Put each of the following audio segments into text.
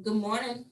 Good morning.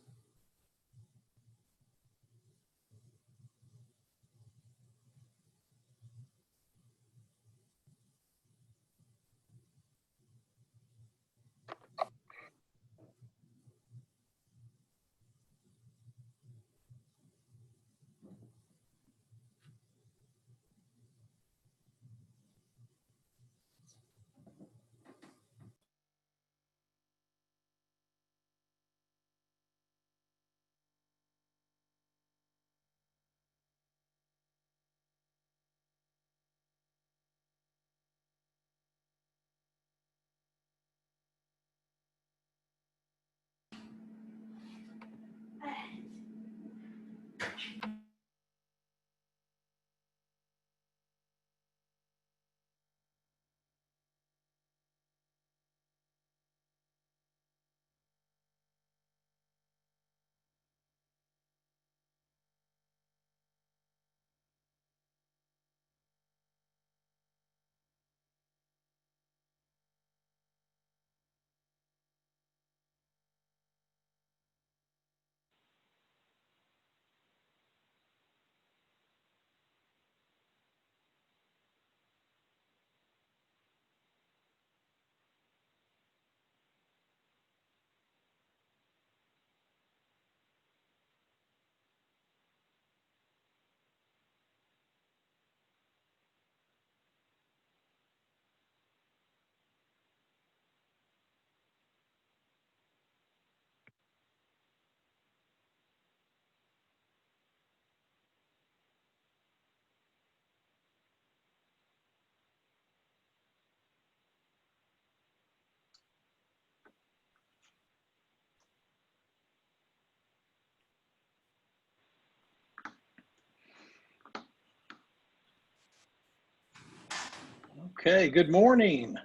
Okay, good morning.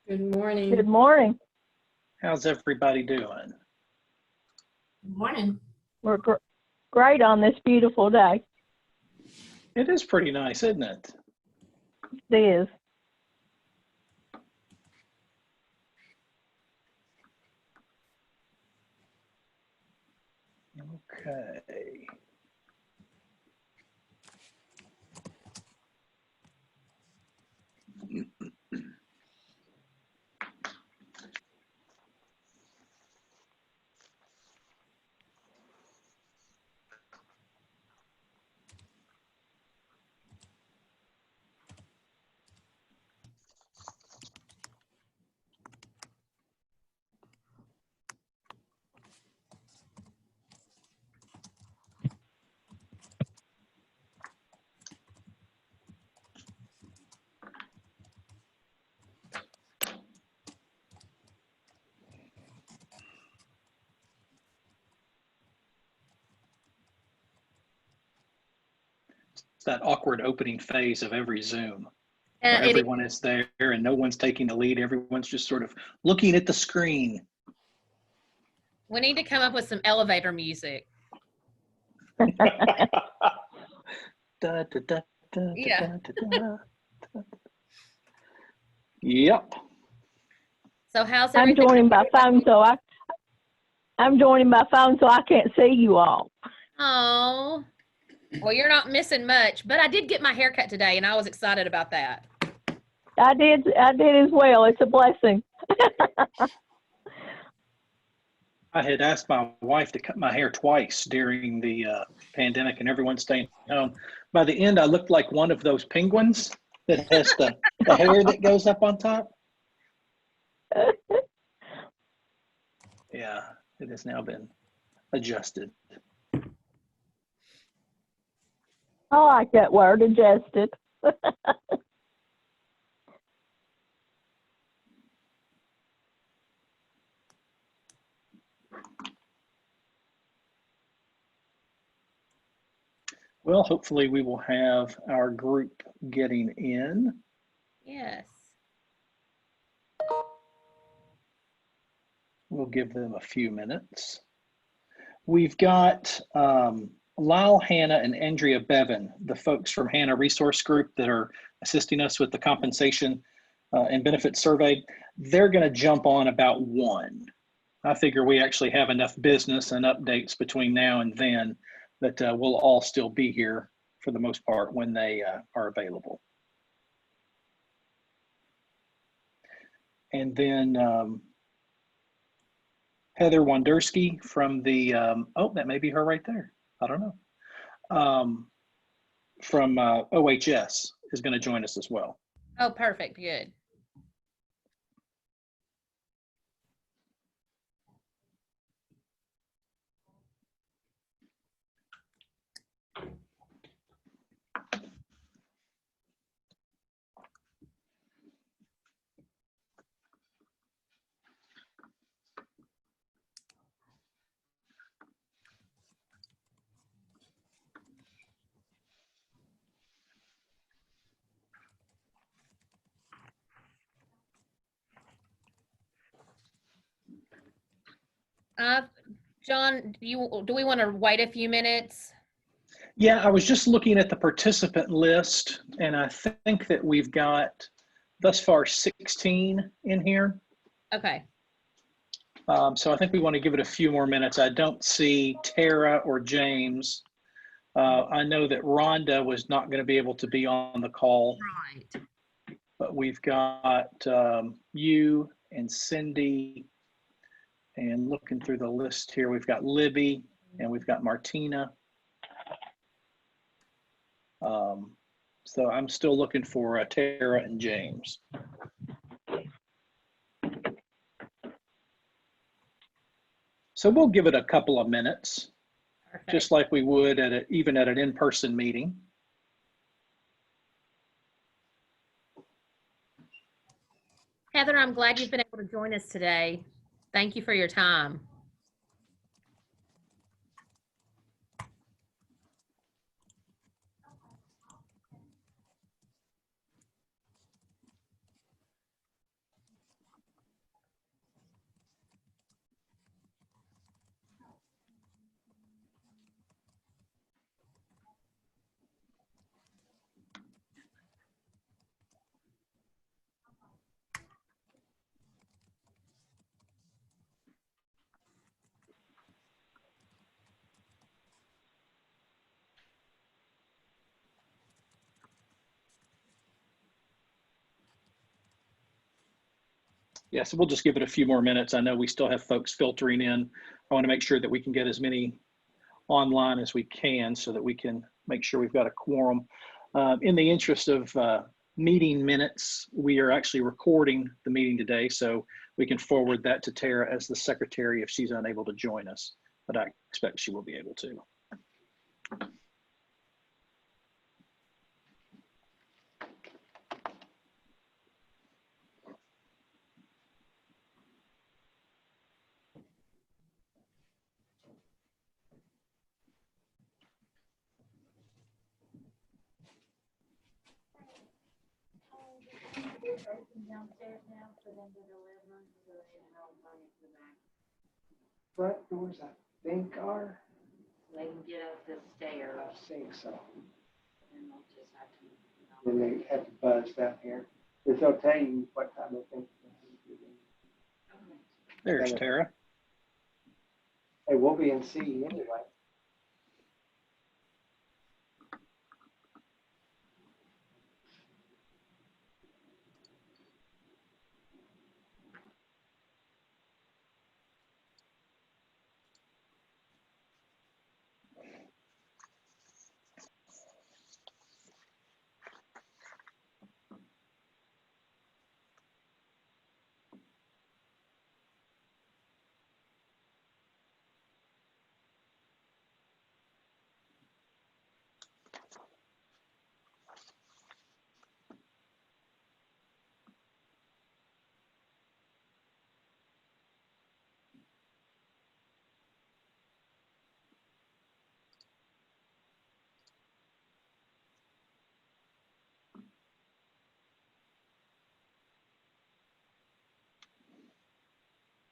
Good morning. Good morning. How's everybody doing? Good morning. We're great on this beautiful day. It is pretty nice, isn't it? It is. Okay. It's that awkward opening phase of every Zoom where everyone is there and no one's taking the lead. Everyone's just sort of looking at the screen. We need to come up with some elevator music. Da, da, da, da, Yeah. da, da, da, da. Yep. So how's I'm everything? joining by phone, I'm joining by phone, so I can't see you all. Oh, well, you're not missing much, but I did get my hair cut today, and I was excited about that. I did as well. It's a blessing. I had asked my wife to cut my hair twice during the pandemic and everyone staying home. By the end, I looked like one of those penguins that has the hair that goes up on top. Yeah, it has now been adjusted. I like that word, adjusted. Well, hopefully we will have our group getting in. Yes. We'll give them a few minutes. We've got Lyle Hanna and Andrea Bevan, the folks from Hanna Resource Group that are assisting us with the compensation and benefits survey. They're going to jump on about 1. I figure we actually have enough business and updates between now and then that we'll all still be here for the most part when they are available. And then Heather Wanderski from the, oh, that may be her right there. I don't know. From OHS is going to join us as well. Oh, perfect. Good. John, do we want to wait a few minutes? Yeah, I was just looking at the participant list, and I think that we've got thus far 16 in here. Okay. So I think we want to give it a few more minutes. I don't see Tara or James. I know that Rhonda was not going to be able to be on the call. Right. But we've got you and Cindy, and looking through the list here, we've got Libby and we've got Martina. So I'm still looking for Tara and James. So we'll give it a couple of minutes, Perfect. just like we would at even at an in-person meeting. Heather, I'm glad you've been able to join us today. Thank you for your time. Yeah, so we'll just give it a few more minutes. I know we still have folks filtering in. I want to make sure that we can get as many online as we can so that we can make sure we've got a quorum. In the interest of meeting minutes, we are actually recording the meeting today, so we can forward that to Tara as the secretary if she's unable to join us, but I expect she will be able to. Front doors, I think, are. They can get up the stairs I think so. and they'll just have to. Then they have to buzz down here. Because they'll tell you what time they think. There's Tara. Hey, we'll be in C anyway.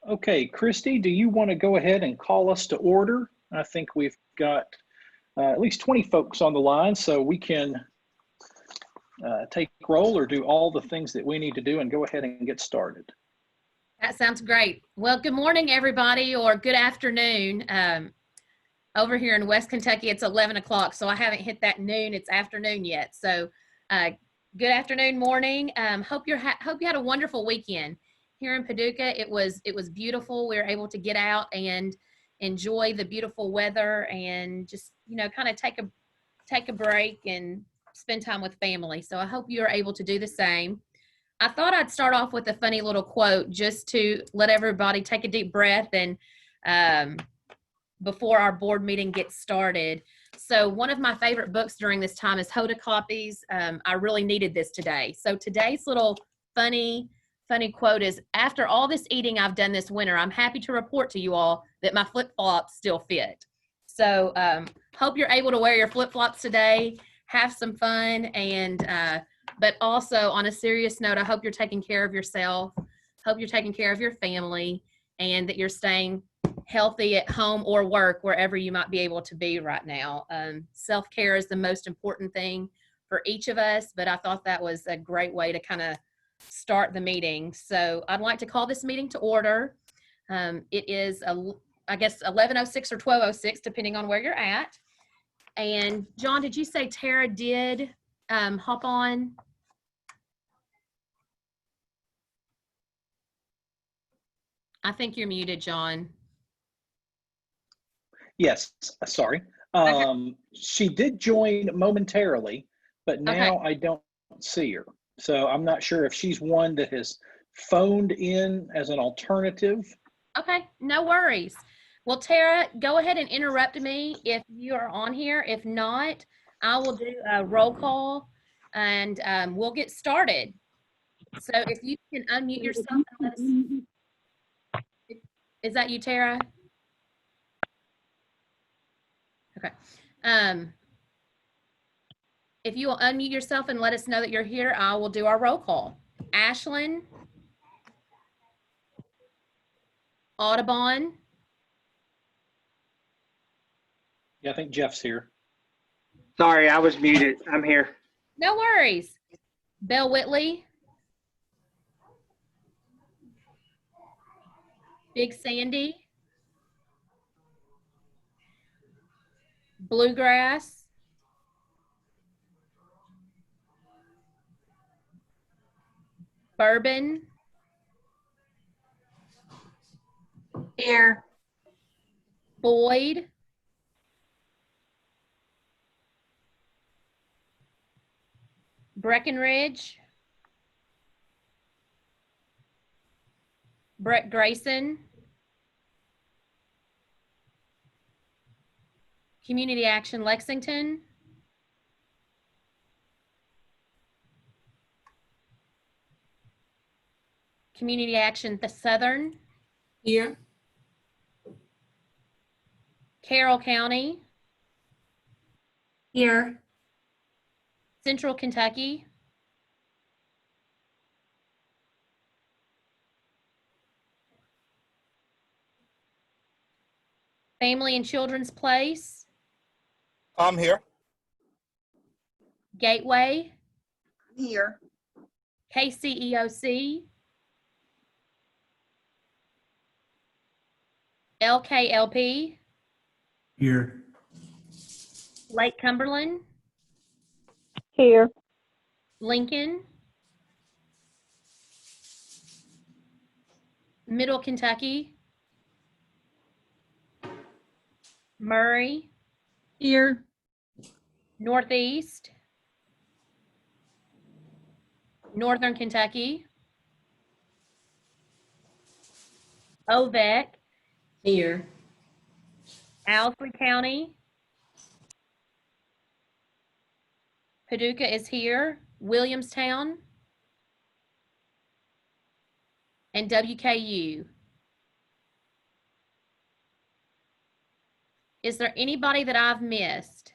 Okay, Christy, do you want to go ahead and call us to order? I think we've got at least 20 folks on the line, so we can take roll or do all the things that we need to do and go ahead and get started. That sounds great. Well, good morning, everybody, or good afternoon. Over here in West Kentucky, it's 11 o'clock, so I haven't hit that noon. It's afternoon yet. So good afternoon, morning. Hope you had a wonderful weekend. Here in Paducah, it was beautiful. We were able to get out and enjoy the beautiful weather and just, kind of take a break and spend time with family. So I hope you're able to do the same. I thought I'd start off with a funny little quote just to let everybody take a deep breath and before our board meeting gets started. So one of my favorite books during this time is Hoda Copies. I really needed this today. So today's little funny quote is, after all this eating I've done this winter, I'm happy to report to you all that my flip-flops still fit. So hope you're able to wear your flip-flops today, have some fun, and but also on a serious note, I hope you're taking care of yourself, hope you're taking care of your family, and that you're staying healthy at home or work, wherever you might be able to be right now. Self-care is the most important thing for each of us, but I thought that was a great way to kind of start the meeting. So I'd like to call this meeting to order. It is, I guess, 11:06 or 12:06, depending on where you're at. And John, did you say Tara did hop on? I think you're muted, John. Yes, sorry. She did join momentarily, but now I don't see her. So I'm not sure if she's one that has phoned in as an alternative. Okay, no worries. Well, Tara, go ahead and interrupt me if you are on here. If not, I will do a roll call and we'll get started. So if you can unmute yourself and let us. Is that you, Tara? Okay. If you will unmute yourself and let us know that you're here, I will do our roll call. Ashlyn. Audubon. Yeah, I think Jeff's here. Sorry, I was muted. I'm here. No worries. Belle Whitley. Big Sandy. Bluegrass. Bourbon. Here. Boyd. Breckenridge. Brett Grayson. Community Action Lexington. Community Action the Southern. Here. Carroll County. Here. Central Kentucky. Family and Children's Place. I'm here. Gateway. Here. KCEOC. LKLP. Here. Lake Cumberland. Here. Lincoln. Middle Kentucky. Murray. Here. Northeast. Northern Kentucky. Ovec. Here. Owsley County. Paducah is here. Williamstown. And WKU. Is there anybody that I've missed?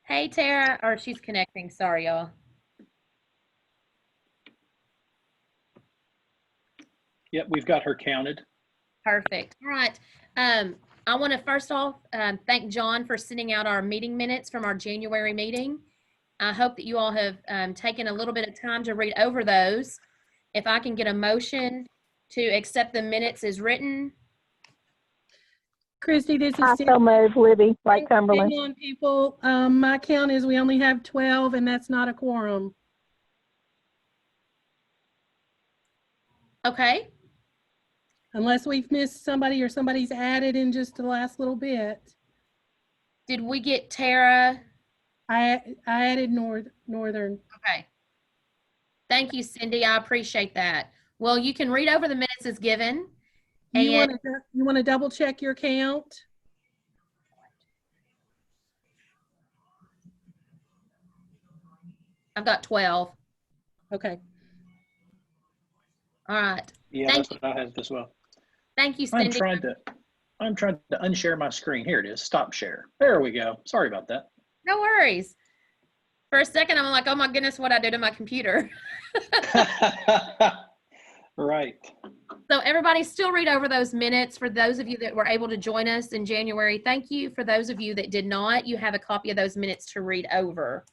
Hey, Tara, or she's connecting. Sorry, y'all. Yep, we've got her counted. Perfect. All right. I want to first off thank John for sending out our meeting minutes from our January meeting. I hope that you all have taken a little bit of time to read over those. If I can get a motion to accept the minutes as written. Christy, this is I Cindy. so move, Libby, like Cumberland. Hang on, people. My count is we only have 12, and that's not a quorum. Okay, Unless we've missed somebody or somebody's added in just the last little bit. did we get Tara? I added Northern. Okay. Thank you, Cindy. I appreciate that. Well, you can read over the minutes as given. You And want to double check your count? I've got 12. Okay. All right. Yeah, Thank that's what I have as well. Thank you, I'm Cindy. trying to unshare my screen. Here it is. Stop share. There we go. Sorry about that. No worries. For a second, I'm like, oh my goodness, what I did to my computer. Right. So everybody still read over those minutes. For those of you that were able to join us in January, thank you. For those of you that did not, you have a copy of those minutes to read over.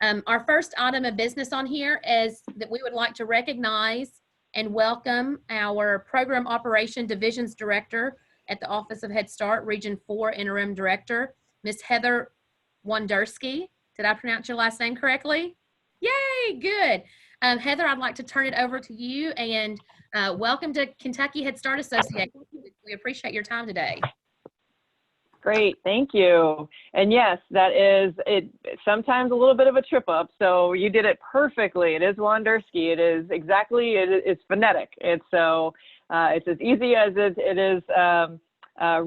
Our first item of business on here is that we would like to recognize and welcome our Program Operation Divisions Director at the Office of Head Start, Region 4 Interim Director, Ms. Heather Wanderski. Did I pronounce your last name correctly? Yay, good. Heather, I'd like to turn it over to you, and welcome to Kentucky Head Start Association. We appreciate your time today. Great, thank you. And yes, that is it. Sometimes a little bit of a trip up. So you did it perfectly. It is Wanderski. It is exactly. It's phonetic. It's so it's as easy as it is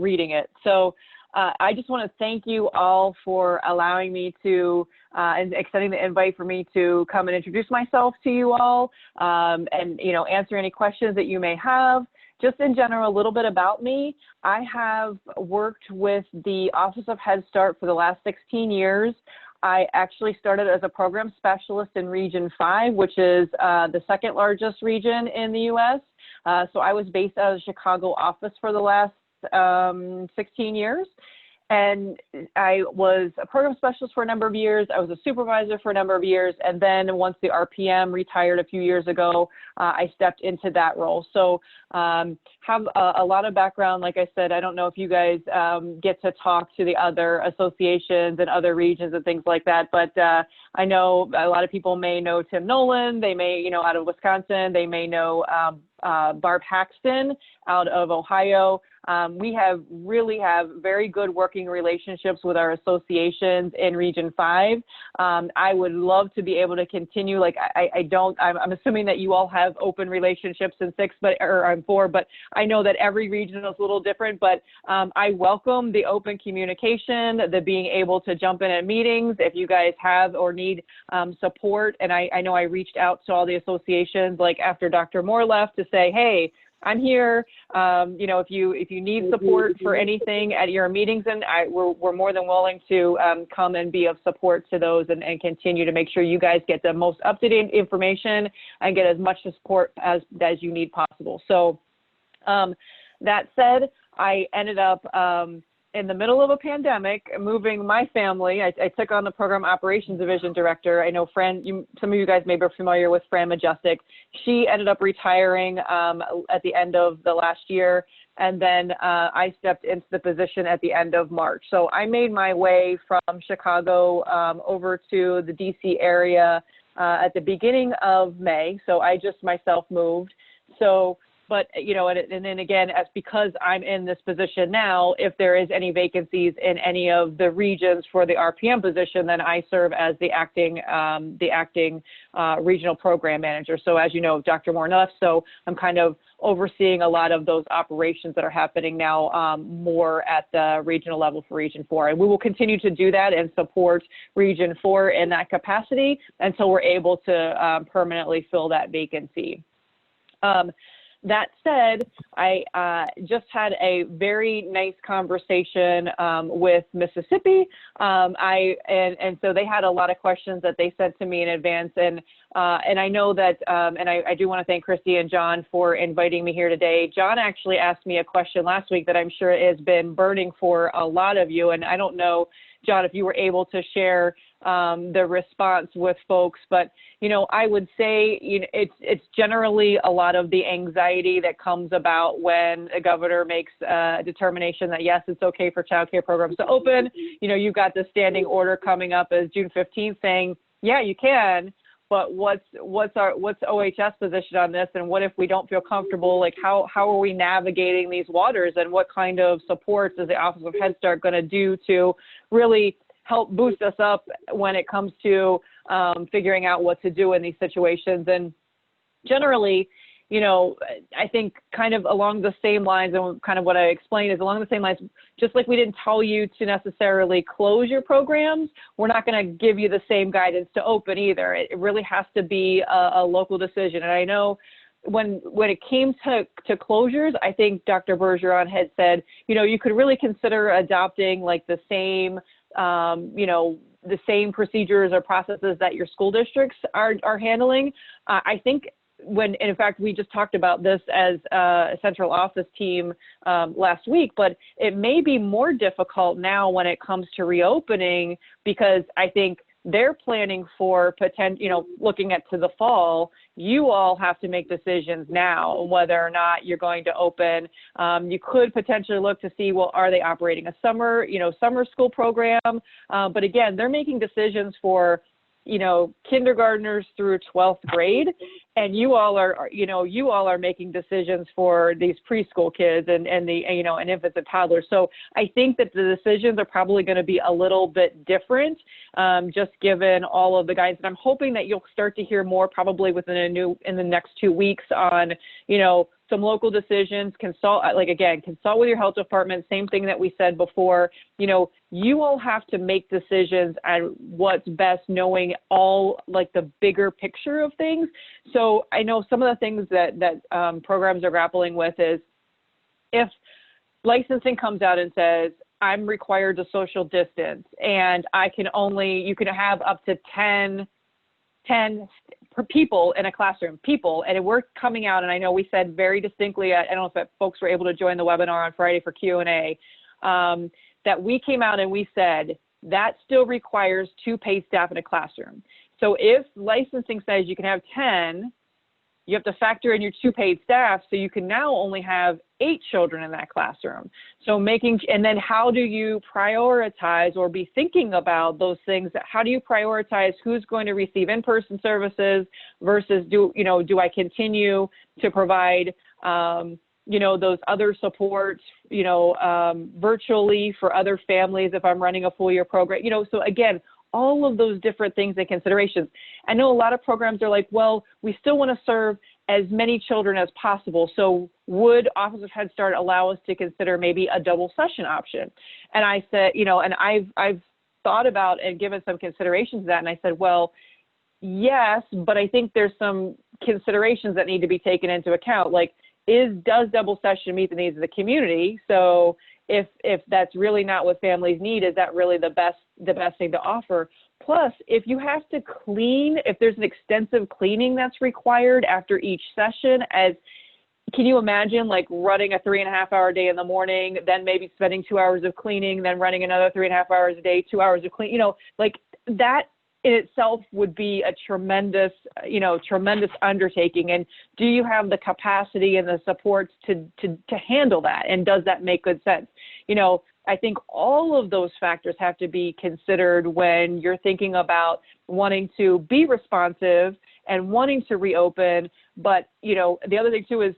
reading it. So I just want to thank you all for allowing me to and extending the invite for me to come and introduce myself to you all, and answer any questions that you may have. Just in general, a little bit about me. I have worked with the Office of Head Start for the last 16 years. I actually started as a program specialist in Region 5, which is the second largest region in the U.S. So I was based out of the Chicago office for the last 16 years. And I was a program specialist for a number of years. I was a supervisor for a number of years. And then once the RPM retired a few years ago, I stepped into that role. So have a lot of background. Like I said, I don't know if you guys get to talk to the other associations and other regions and things like that. But I know a lot of people may know Tim Nolan. They may, out of Wisconsin. They may know Barb Haxton out of Ohio. We really have very good working relationships with our associations in Region 5. I would love to be able to continue. I'm assuming that you all have open relationships in 6, or 4, but I know that every region is a little different, but I welcome the open communication, the being able to jump in at meetings if you guys have or need support. And I know I reached out to all the associations like after Dr. Moore left to say, hey, I'm here. If you need support for anything at your meetings, and we're more than willing to come and be of support to those and continue to make sure you guys get the most up-to-date information and get as much support as you need possible. So that said, I ended up in the middle of a pandemic, moving my family. I took on the Program Operations Division Director. I know some of you guys may be familiar with Fran Majestic. She ended up retiring at the end of the last year, and then I stepped into the position at the end of March. So I made my way from Chicago over to the DC area at the beginning of May. So I just myself moved. But, and then again, because I'm in this position now, if there is any vacancies in any of the regions for the RPM position, then I serve as the acting regional program manager. So as you know, Dr. Moore left, so I'm kind of overseeing a lot of those operations that are happening now more at the regional level for Region 4. And we will continue to do that and support Region 4 in that capacity until we're able to permanently fill that vacancy. That said, I just had a very nice conversation with Mississippi, and so they had a lot of questions that they sent to me in advance, and I know that, and I do want to thank Christy and John for inviting me here today. John actually asked me a question last week that I'm sure has been burning for a lot of you, and I don't know John, if you were able to share the response with folks. But, I would say, it's generally a lot of the anxiety that comes about when a governor makes a determination that, yes, it's okay for childcare programs to open. You've got the standing order coming up as June 15th saying, yeah, you can. But what's OHS position on this, and what if we don't feel comfortable? Like, how are we navigating these waters, and what kind of supports is the Office of Head Start going to do to really help boost us up when it comes to figuring out what to do in these situations? And generally, I think kind of along the same lines, and kind of what I explained is along the same lines, just like we didn't tell you to necessarily close your programs, we're not going to give you the same guidance to open either. It really has to be a local decision. And I know when it came to closures, I think Dr. Bergeron had said, you could really consider adopting like the same, the same procedures or processes that your school districts are handling. I think in fact, we just talked about this as a central office team last week, but it may be more difficult now when it comes to reopening, because I think they're planning for looking to the fall. You all have to make decisions now whether or not you're going to open. You could potentially look to see, well, are they operating a summer school program? But again, they're making decisions for kindergartners through 12th grade, and you all are making decisions for these preschool kids and infants and toddlers. So I think that the decisions are probably going to be a little bit different, just given all of the guidance. And I'm hoping that you'll start to hear more probably in the next 2 weeks on, some local decisions. Consult with your health department. Same thing that we said before. You all have to make decisions on what's best, knowing all like the bigger picture of things. So I know some of the things that programs are grappling with is, if licensing comes out and says, I'm required to social distance, and you can have up to 10 people in a classroom, and we're coming out, and I know we said very distinctly, I don't know if folks were able to join the webinar on Friday for Q&A, that we came out and we said that still requires 2 paid staff in a classroom. So if licensing says you can have 10, you have to factor in your 2 paid staff, so you can now only have 8 children in that classroom. So and then how do you prioritize or be thinking about those things? How do you prioritize who's going to receive in-person services versus do I continue to provide, those other supports, virtually for other families if I'm running a full year program, so again, all of those different things and considerations. I know a lot of programs are like, well, we still want to serve as many children as possible. So would Office of Head Start allow us to consider maybe a double session option? And I said, and I've thought about and given some considerations to that. And I said, well, yes, but I think there's some considerations that need to be taken into account. Like, does double session meet the needs of the community? So if that's really not what families need, is that really the best thing to offer? Plus, if you have to clean, if there's an extensive cleaning that's required after each session, can you imagine like running a 3.5-hour day in the morning, then maybe spending 2 hours of cleaning, then running another 3.5 hours a day, 2 hours of cleaning, like that in itself would be a tremendous undertaking. And do you have the capacity and the supports to handle that? And does that make good sense? I think all of those factors have to be considered when you're thinking about wanting to be responsive and wanting to reopen. But, the other thing too is,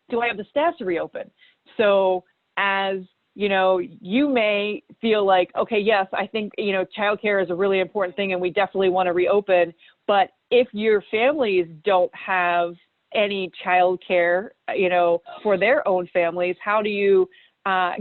do I have the staff to reopen? So as you may feel like, okay, yes, I think, childcare is a really important thing and we definitely want to reopen. But if your families don't have any childcare, for their own families, how do you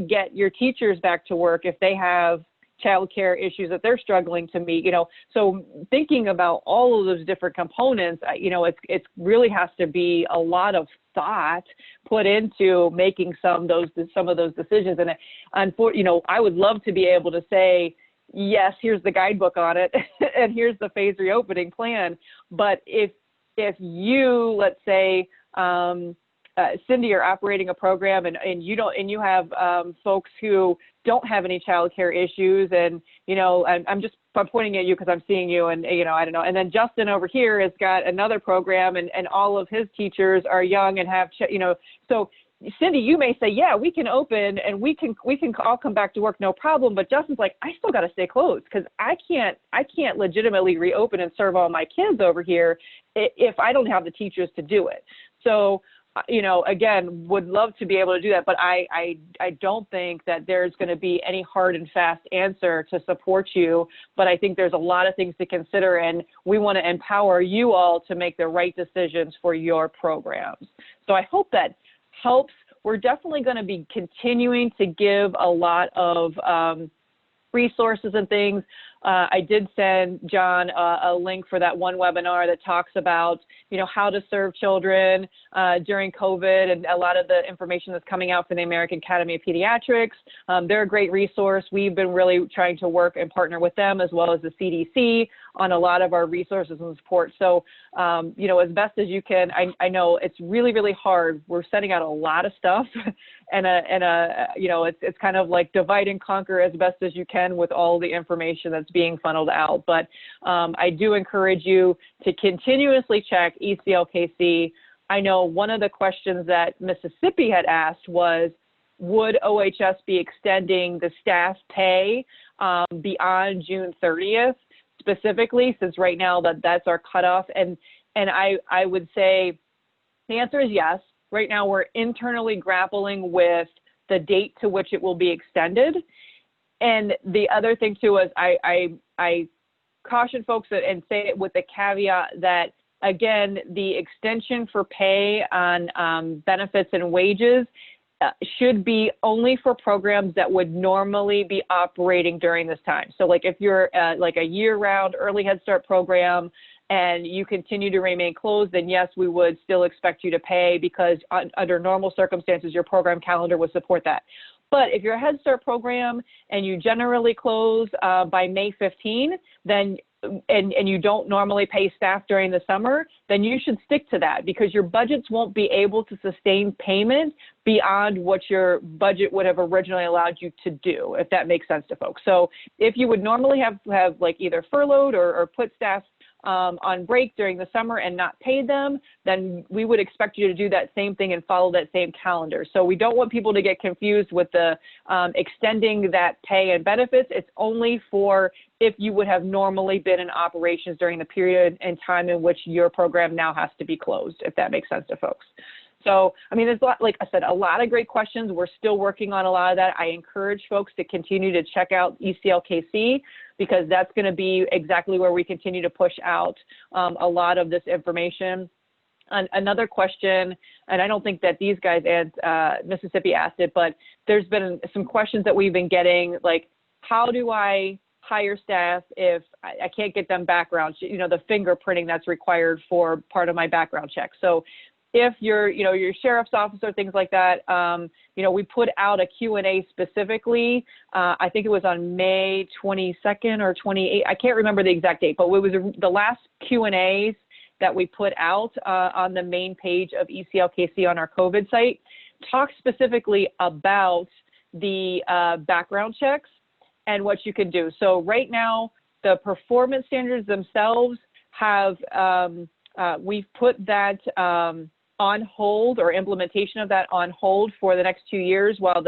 get your teachers back to work if they have childcare issues that they're struggling to meet? So thinking about all of those different components, it really has to be a lot of thought put into making some of those decisions. And I would love to be able to say, yes, here's the guidebook on it, and here's the phased reopening plan. But if you, let's say, Cindy, are operating a program and you have folks who don't have any childcare issues, and I'm pointing at you because I'm seeing you, and I don't know. And then Justin over here has got another program, and all of his teachers are young and have so. Cindy, you may say, yeah, we can open and we can all come back to work, no problem. But Justin's like, I still got to stay closed because I can't legitimately reopen and serve all my kids over here if I don't have the teachers to do it. So, again, would love to be able to do that, but I don't think that there's going to be any hard and fast answer to support you. But I think there's a lot of things to consider, and we want to empower you all to make the right decisions for your programs. So I hope that helps. We're definitely going to be continuing to give a lot of resources and things. I did send John a link for that one webinar that talks about, how to serve children during COVID, and a lot of the information that's coming out from the American Academy of Pediatrics. They're a great resource. We've been really trying to work and partner with them as well as the CDC on a lot of our resources and support. So, as best as you can, I know it's really, really hard. We're sending out a lot of stuff and it's kind of like divide and conquer as best as you can with all the information that's being funneled out. But I do encourage you to continuously check ECLKC. I know one of the questions that Mississippi had asked was, would OHS be extending the staff pay beyond June 30th specifically, since right now that's our cutoff? And I would say the answer is yes. Right now we're internally grappling with the date to which it will be extended. And the other thing too is I caution folks and say it with the caveat that, again, the extension for pay on benefits and wages should be only for programs that would normally be operating during this time. So like if you're like a year-round early Head Start program and you continue to remain closed, then yes, we would still expect you to pay because under normal circumstances, your program calendar would support that. But if you're a Head Start program and you generally close by May 15, then and you don't normally pay staff during the summer, then you should stick to that because your budgets won't be able to sustain payment beyond what your budget would have originally allowed you to do, if that makes sense to folks. So if you would normally have like either furloughed or put staff on break during the summer and not pay them, then we would expect you to do that same thing and follow that same calendar. So we don't want people to get confused with the extending that pay and benefits. It's only for if you would have normally been in operations during the period and time in which your program now has to be closed, if that makes sense to folks. So, I mean, there's a lot, like I said, a lot of great questions. We're still working on a lot of that. I encourage folks to continue to check out ECLKC because that's going to be exactly where we continue to push out a lot of this information. Another question, and I don't think that these guys Mississippi asked it, but there's been some questions that we've been getting, like, how do I hire staff if I can't get them background, the fingerprinting that's required for part of my background check. So if you're, your sheriff's office or things like that, we put out a Q&A specifically. I think it was on May 22nd or 28th. I can't remember the exact date, but it was the last Q&As that we put out on the main page of ECLKC on our COVID site. Talk specifically about the background checks and what you can do. So right now, the performance standards themselves have, we've put that on hold, or implementation of that on hold for the next 2 years while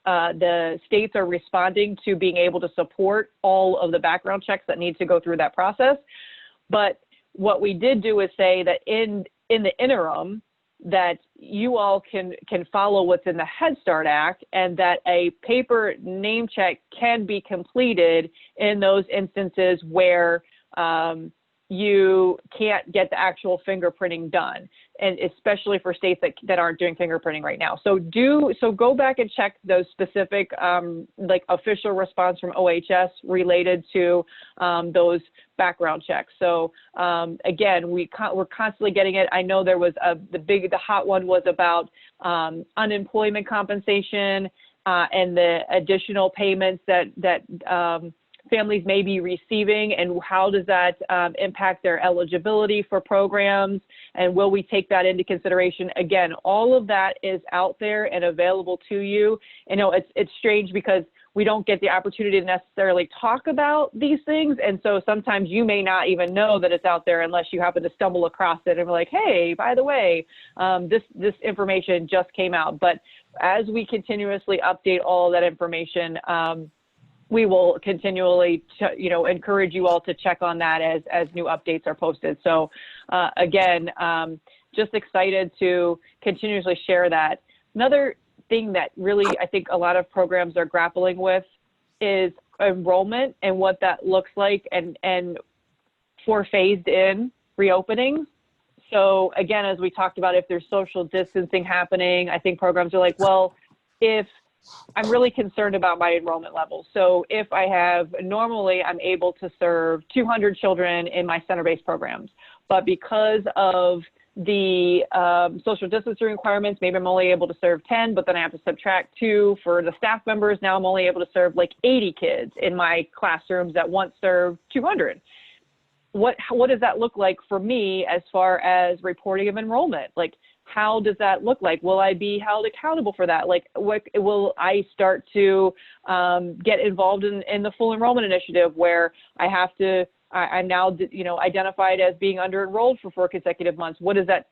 the states are responding to being able to support all of the background checks that need to go through that process. But what we did do is say that in the interim, that you all can follow what's in the Head Start Act, and that a paper name check can be completed in those instances where you can't get the actual fingerprinting done, and especially for states that aren't doing fingerprinting right now. So go back and check those specific like official response from OHS related to those background checks. So again, we're constantly getting it. I know there was the hot one was about unemployment compensation and the additional payments that families may be receiving, and how does that impact their eligibility for programs, and will we take that into consideration? Again, all of that is out there and available to you. You know, it's strange because we don't get the opportunity to necessarily talk about these things, and so sometimes you may not even know that it's out there unless you happen to stumble across it and be like, hey, by the way, this information just came out. But as we continuously update all that information, we will continually, encourage you all to check on that as new updates are posted. So again, just excited to continuously share that. Another thing that really I think a lot of programs are grappling with is enrollment and what that looks like and for phased in reopenings. So again, as we talked about, if there's social distancing happening, I think programs are like, well, if I'm really concerned about my enrollment levels. So if I have, normally I'm able to serve 200 children in my center-based programs, but because of the social distancing requirements, maybe I'm only able to serve 10, but then I have to subtract 2 for the staff members. Now I'm only able to serve like 80 kids in my classrooms that once served 200. What does that look like for me as far as reporting of enrollment? Like, how does that look like? Will I be held accountable for that? Like, what will I start to get involved in the full enrollment initiative where I have to, I'm now, identified as being under enrolled for 4 consecutive months. What is that?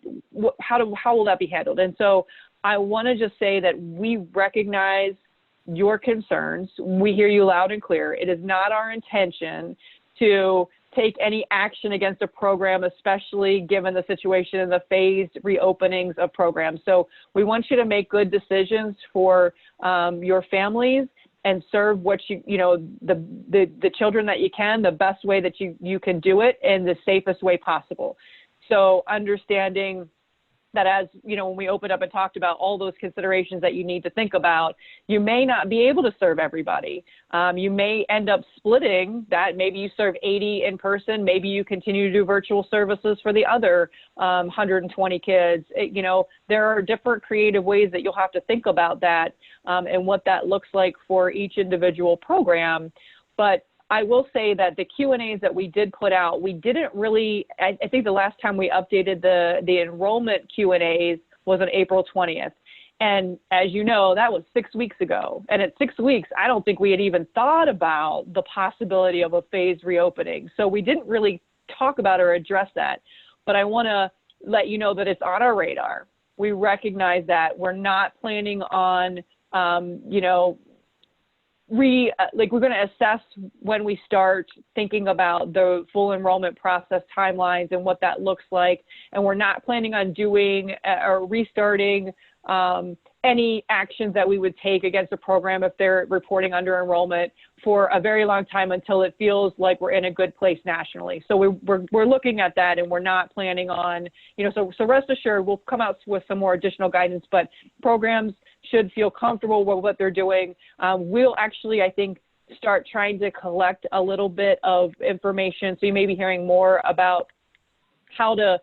How will that be handled? And so I want to just say that we recognize your concerns. We hear you loud and clear. It is not our intention to take any action against a program, especially given the situation and the phased reopenings of programs. So we want you to make good decisions for your families and serve what the children that you can, the best way that you can do it in the safest way possible. So understanding that as, when we opened up and talked about all those considerations that you need to think about, you may not be able to serve everybody. You may end up splitting that. Maybe you serve 80 in person. Maybe you continue to do virtual services for the other 120 kids. There are different creative ways that you'll have to think about that and what that looks like for each individual program. But I will say that the Q&As that we did put out, we didn't really, I think the last time we updated the enrollment Q&As was on April 20th. And as you know, that was 6 weeks ago. And at 6 weeks, I don't think we had even thought about the possibility of a phased reopening. So we didn't really talk about or address that. But I want to let you know that it's on our radar. We recognize that we're not planning on, we're going to assess when we start thinking about the full enrollment process timelines and what that looks like. And we're not planning on doing or restarting any actions that we would take against a program if they're reporting under enrollment for a very long time until it feels like we're in a good place nationally. So we're looking at that, and we're not planning on, so rest assured we'll come out with some more additional guidance, but programs should feel comfortable with what they're doing. We'll actually, I think, start trying to collect a little bit of information. So you may be hearing more about how to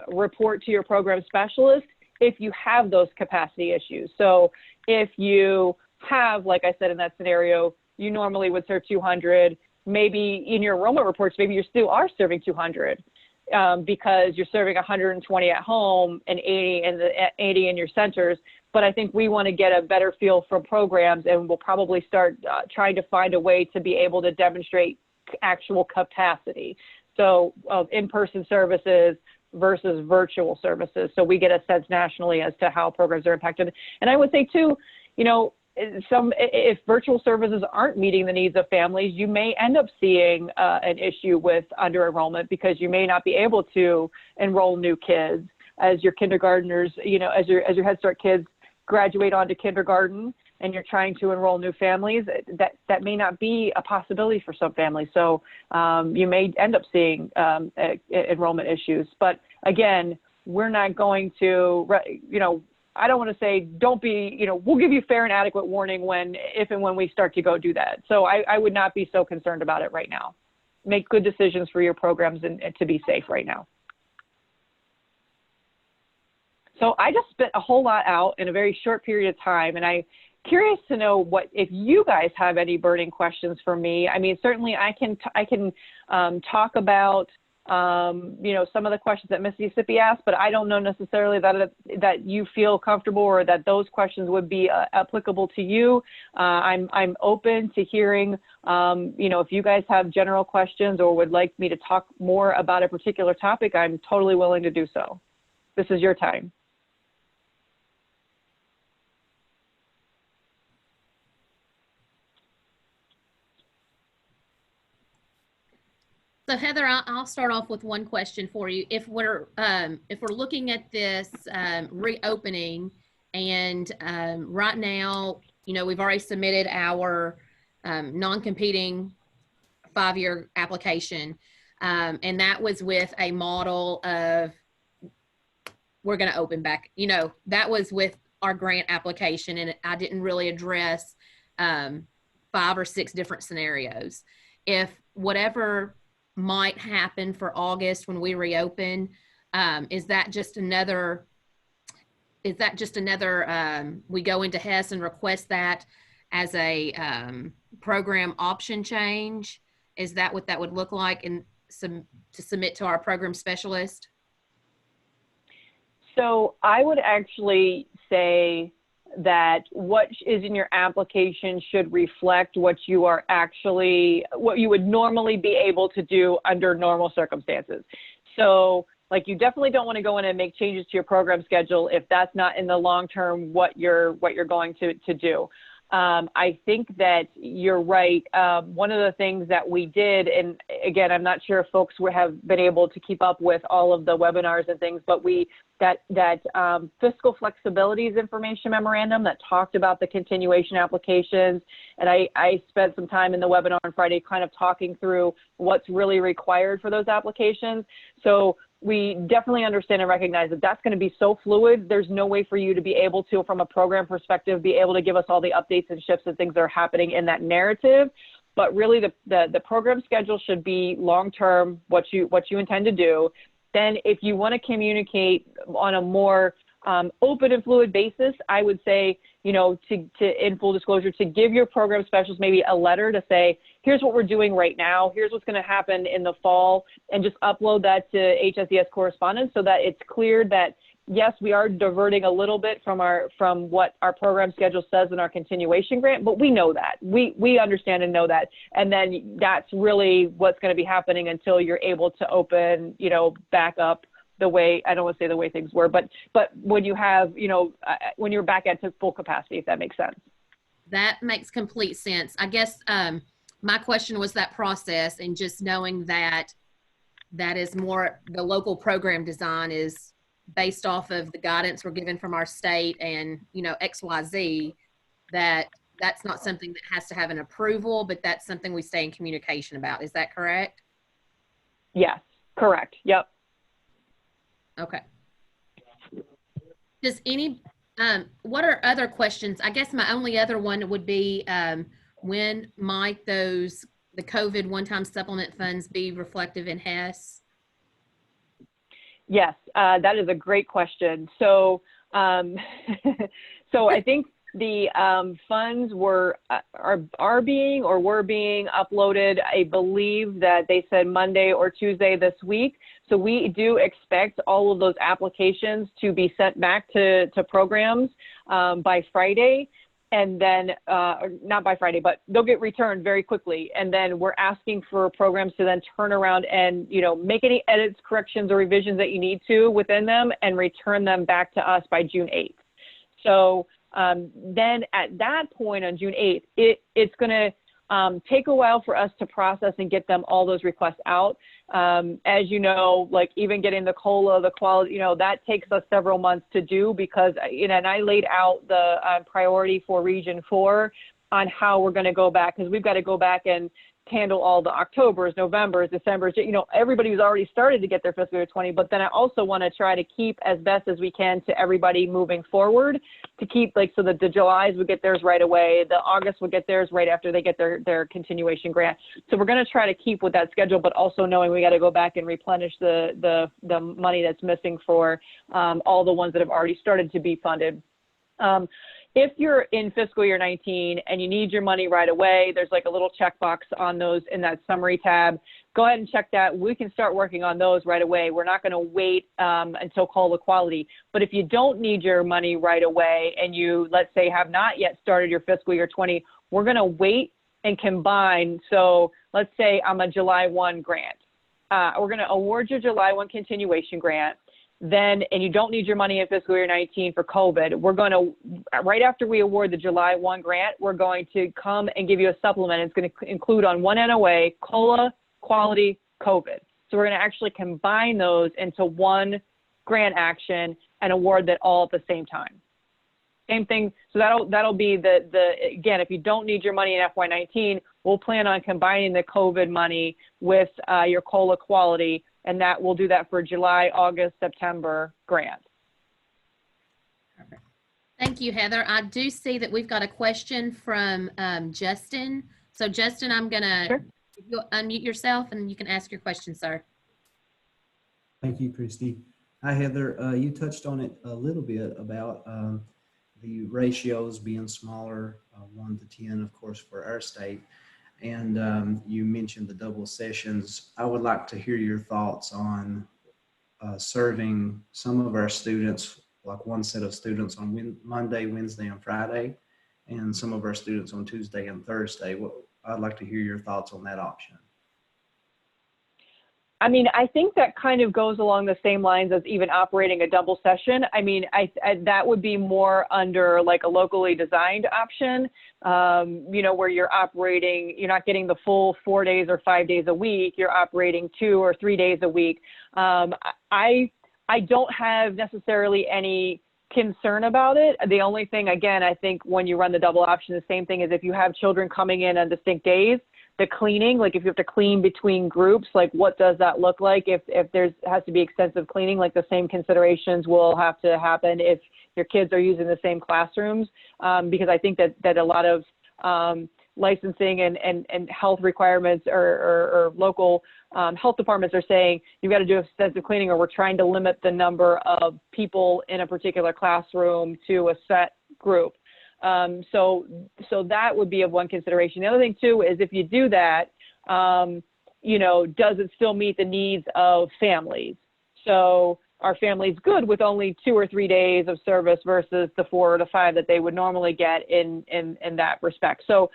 report to your program specialist if you have those capacity issues. So if you have, like I said in that scenario, you normally would serve 200, maybe in your enrollment reports, maybe you still are serving 200 because you're serving 120 at home and 80 in your centers. But I think we want to get a better feel from programs, and we'll probably start trying to find a way to be able to demonstrate actual capacity. So of in-person services versus virtual services. So we get a sense nationally as to how programs are impacted. And I would say too, if virtual services aren't meeting the needs of families, you may end up seeing an issue with under enrollment because you may not be able to enroll new kids as your kindergartners, as your Head Start kids graduate onto kindergarten and you're trying to enroll new families, that may not be a possibility for some families. So you may end up seeing enrollment issues. But again, we're not going to, I don't want to say don't be, we'll give you fair and adequate warning if and when we start to go do that. So I would not be so concerned about it right now. Make good decisions for your programs and to be safe right now. So I just spit a whole lot out in a very short period of time, and I curious to know what, if you guys have any burning questions for me. I mean, certainly I can talk about, you know, some of the questions that Mississippi asked, but I don't know necessarily that you feel comfortable or that those questions would be applicable to you. I'm open to hearing, you know, if you guys have general questions or would like me to talk more about a particular topic, I'm totally willing to do so. This is your time. So Heather, I'll start off with one question for you. If we're looking at this reopening, and right now, you know, we've already submitted our non-competing 5-year application, and that was with a model of we're going to open back. You know, that was with our grant application, and I didn't really address 5 or 6 different scenarios. If whatever might happen for August when we reopen, is that just another we go into HES and request that as a program option change? Is that what that would look like, and to submit to our program specialist? So I would actually say that what is in your application should reflect what you would normally be able to do under normal circumstances. So like, you definitely don't want to go in and make changes to your program schedule if that's not in the long term what you're going to do. I think that you're right. One of the things that we did, and again, I'm not sure if folks have been able to keep up with all of the webinars and things, but that fiscal flexibilities information memorandum that talked about the continuation applications. And I spent some time in the webinar on Friday kind of talking through what's really required for those applications. So we definitely understand and recognize that that's going to be so fluid. There's no way for you to be able to, from a program perspective, be able to give us all the updates and shifts and things that are happening in that narrative. But really, the program schedule should be long-term, what you intend to do. Then if you want to communicate on a more open and fluid basis, I would say, you know, in full disclosure, to give your program specialist maybe a letter to say, here's what we're doing right now, here's what's going to happen in the fall, and just upload that to HSES correspondence so that it's clear that, yes, we are diverting a little bit from what our program schedule says in our continuation grant, but we know that. We understand and know that. And then that's really what's going to be happening until you're able to open, you know, back up the way, I don't want to say the way things were, but when you have, you know, when you're back at full capacity, if that makes sense. That makes complete sense. I guess my question was that process, and just knowing that is more, the local program design is based off of the guidance we're given from our state and, you know, XYZ, that's not something that has to have an approval, but that's something we stay in communication about. Is that correct? Yes, correct. Yep. Okay. Does any, what are other questions? I guess my only other one would be, when might the COVID one-time supplement funds be reflective in HES? Yes, that is a great question. So, so I think the funds were being uploaded. I believe that they said Monday or Tuesday this week. So we do expect all of those applications to be sent back to programs by Friday. And then, not by Friday, but they'll get returned very quickly. And then we're asking for programs to then turn around and, you know, make any edits, corrections, or revisions that you need to within them and return them back to us by June 8th. So then at that point on June 8th, it's going to take a while for us to process and get them all those requests out. As you know, like even getting the COLA, the quality, you know, that takes us several months to do because, you know, and I laid out the priority for Region 4 on how we're going to go back, because we've got to go back and handle all the Octobers, Novembers, Decembers, you know, everybody who's already started to get their fiscal year 20, but then I also want to try to keep as best as we can to everybody moving forward to keep, like, so that the Julys would get theirs right away, the August would get theirs right after they get their continuation grant. So we're going to try to keep with that schedule, but also knowing we got to go back and replenish the money that's missing for all the ones that have already started to be funded. if you're in fiscal year 19 and you need your money right away, there's like a little checkbox on those in that summary tab. Go ahead and check that. We can start working on those right away. We're not going to wait until COLA quality. But if you don't need your money right away and you, let's say, have not yet started your fiscal year 20, we're going to wait and combine. So let's say I'm a July 1 grant. We're going to award your July 1 continuation grant. Then, and you don't need your money in fiscal year 19 for COVID, we're going to, right after we award the July 1 grant, we're going to come and give you a supplement. It's going to include on one NOA, COLA, quality, COVID. So we're going to actually combine those into one grant action and award that all at the same time. Same thing. So that'll be again, if you don't need your money in FY19, we'll plan on combining the COVID money with your COLA quality, and that we'll do that for July, August, September grant. Perfect. Thank you, Heather. I do see that we've got a question from Justin. So Justin, I'm gonna, Sure. if you'll unmute yourself and you can ask your question, sir. Thank you, Christy. Hi, Heather. You touched on it a little bit about the ratios being smaller, 1 to 10, of course, for our state. And you mentioned the double sessions. I would like to hear your thoughts on serving some of our students, like one set of students on Monday, Wednesday, and Friday, and some of our students on Tuesday and Thursday. I'd like to hear your thoughts on that option. I mean, I think that kind of goes along the same lines as even operating a double session. I mean, that would be more under like a locally designed option, you know, where you're operating, you're not getting the full 4 days or 5 days a week, you're operating 2 or 3 days a week. I don't have necessarily any concern about it. The only thing, again, I think when you run the double option, the same thing is if you have children coming in on distinct days, the cleaning, like if you have to clean between groups, like what does that look like? If there's has to be extensive cleaning, like the same considerations will have to happen if your kids are using the same classrooms, because I think that a lot of licensing and health requirements or local health departments are saying you've got to do extensive cleaning, or we're trying to limit the number of people in a particular classroom to a set group. So that would be of one consideration. The other thing too is if you do that, you know, does it still meet the needs of families? So are families good with only 2 or 3 days of service versus the 4 or the 5 that they would normally get in that respect? So,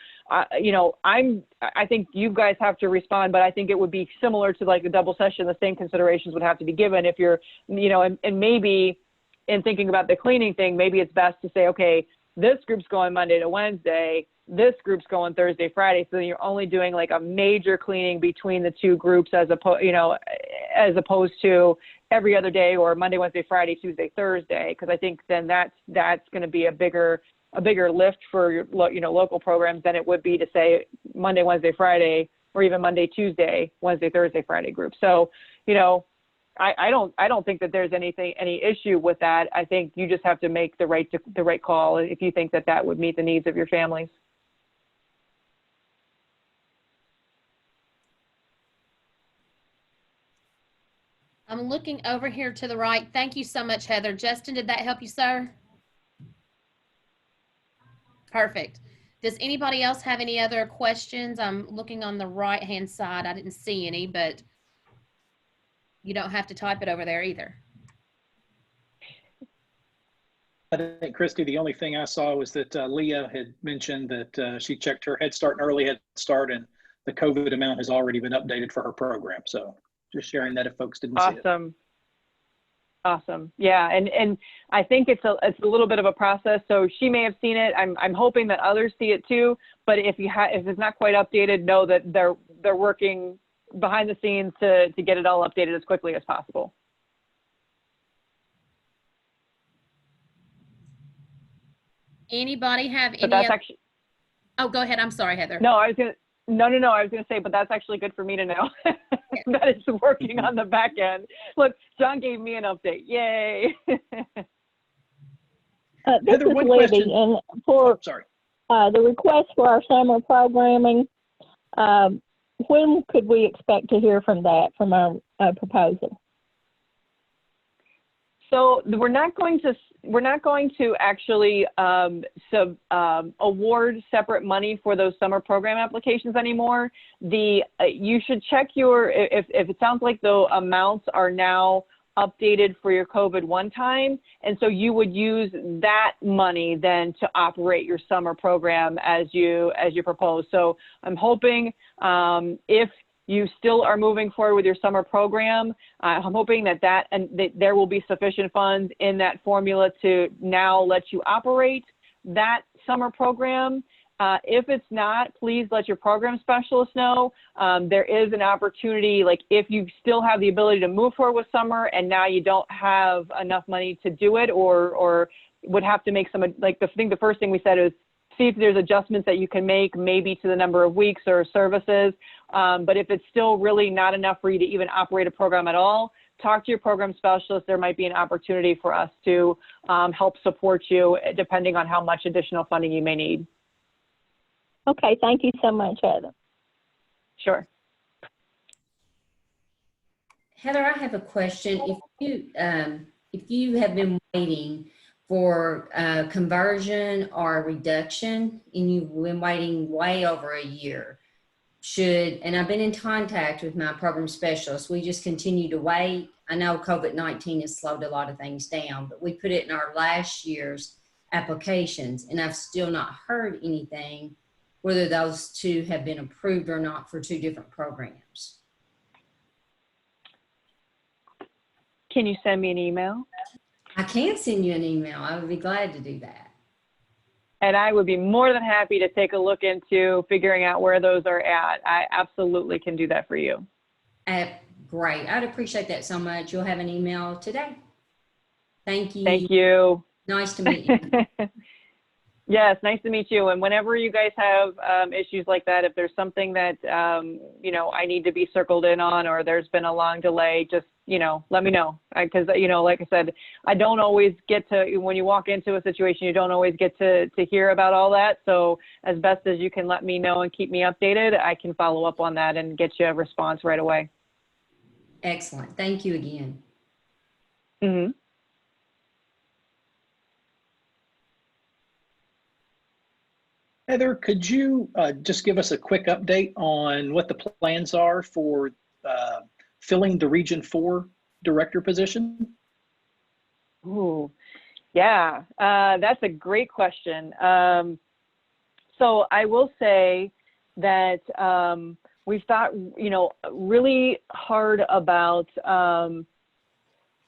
you know, I think you guys have to respond, but I think it would be similar to like the double session. The same considerations would have to be given if you're, you know, and maybe in thinking about the cleaning thing, maybe it's best to say, okay, this group's going Monday to Wednesday, this group's going Thursday, Friday. So you're only doing like a major cleaning between the 2 groups as opposed to every other day or Monday, Wednesday, Friday, Tuesday, Thursday. Cause I think then that's going to be a bigger lift for your, you know, local programs than it would be to say Monday, Wednesday, Friday, or even Monday, Tuesday, Wednesday, Thursday, Friday group. So, you know, I don't think that there's any issue with that. I think you just have to make the right call if you think that would meet the needs of your families. I'm looking over here to the right. Thank you so much, Heather. Justin, did that help you, sir? Perfect. Does anybody else have any other questions? I'm looking on the right-hand side. I didn't see any, but you don't have to type it over there either. I think, Christy, the only thing I saw was that Leah had mentioned that she checked her Head Start and Early Head Start, and the COVID amount has already been updated for her program. So just sharing that if folks didn't see it. Awesome. Yeah. And I think it's a little bit of a process. So she may have seen it. I'm hoping that others see it too. But if it's not quite updated, know that they're working behind the scenes to get it all updated as quickly as possible. Anybody have any? But that's actually. Oh, go ahead. I'm sorry, Heather. No, I was gonna say, but that's actually good for me to know that it's working on the back end. Look, John gave me an update. Yay! This Heather, is one Libby, question. and for Sorry. the request for our summer programming, when could we expect to hear from our proposal? So we're not going to we're not going to actually award separate money for those summer program applications anymore. You should check if it sounds like the amounts are now updated for your COVID one time. And so you would use that money then to operate your summer program as you propose. So I'm hoping if you still are moving forward with your summer program, I'm hoping that there will be sufficient funds in that formula to now let you operate that summer program. If it's not, please let your program specialist know. There is an opportunity, like if you still have the ability to move forward with summer and now you don't have enough money to do it, or would have to make some, like the first thing we said is see if there's adjustments that you can make, maybe to the number of weeks or services. But if it's still really not enough for you to even operate a program at all, talk to your program specialist. There might be an opportunity for us to help support you depending on how much additional funding you may need. Okay, thank you so much, Heather. Sure. Heather, I have a question. If you have been waiting for conversion or reduction, and you've been waiting way over a year, and I've been in contact with my program specialist, we just continue to wait. I know COVID-19 has slowed a lot of things down, but we put it in our last year's applications, and I've still not heard anything whether those two have been approved or not for two different programs. Can you send me an email? I can send you an email. I would be glad to do that. And I would be more than happy to take a look into figuring out where those are at. I absolutely can do that for you. Great. I'd appreciate that so much. You'll have an email today. Thank you. Thank you. Nice to meet you. Yes, nice to meet you. And whenever you guys have issues like that, if there's something that, I need to be circled in on, or there's been a long delay, just, let me know. Because, like I said, I don't always get to, when you walk into a situation, you don't always get to hear about all that. So as best as you can let me know and keep me updated, I can follow up on that and get you a response right away. Excellent. Thank you again. Mm-hmm. Heather, could you just give us a quick update on what the plans are for filling the Region 4 director position? Ooh, yeah, that's a great question. So I will say that we've thought, really hard about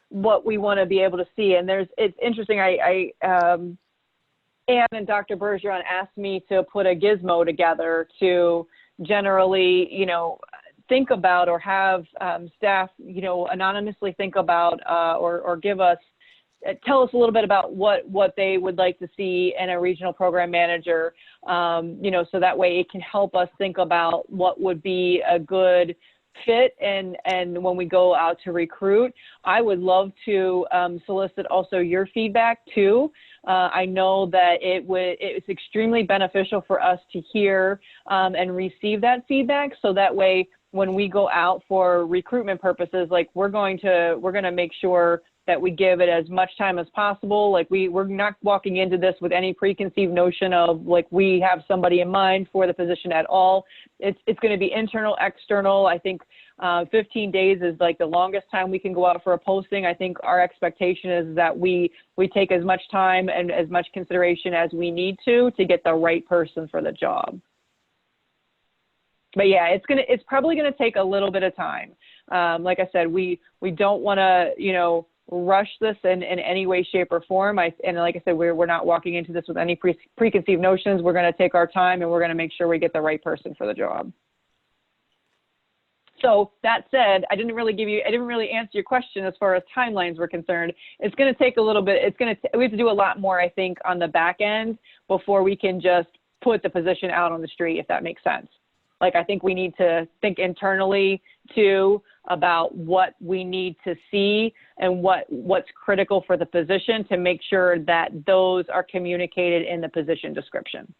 what we want to be able to see. And it's interesting, Anne and Dr. Bergeron asked me to put a gizmo together to generally, think about, or have staff, anonymously think about, or give us, tell us a little bit about what they would like to see in a regional program manager, so that way it can help us think about what would be a good fit and when we go out to recruit. I would love to solicit also your feedback too. I know that it's extremely beneficial for us to hear and receive that feedback, so that way when we go out for recruitment purposes, like we're going to make sure that we give it as much time as possible. Like we're not walking into this with any preconceived notion of like we have somebody in mind for the position at all. It's going to be internal, external. I think 15 days is like the longest time we can go out for a posting. I think our expectation is that we take as much time and as much consideration as we need to get the right person for the job. But yeah, it's probably gonna take a little bit of time. Like I said, we don't want to rush this in any way, shape, or form. And like I said, we're not walking into this with any preconceived notions. We're going to take our time and we're going to make sure we get the right person for the job. So that said, I didn't really answer your question as far as timelines were concerned. It's going to take a little bit. We have to do a lot more, I think, on the back end before we can just put the position out on the street, if that makes sense. Like, I think we need to think internally too about what we need to see and what's critical for the position to make sure that those are communicated in the position description.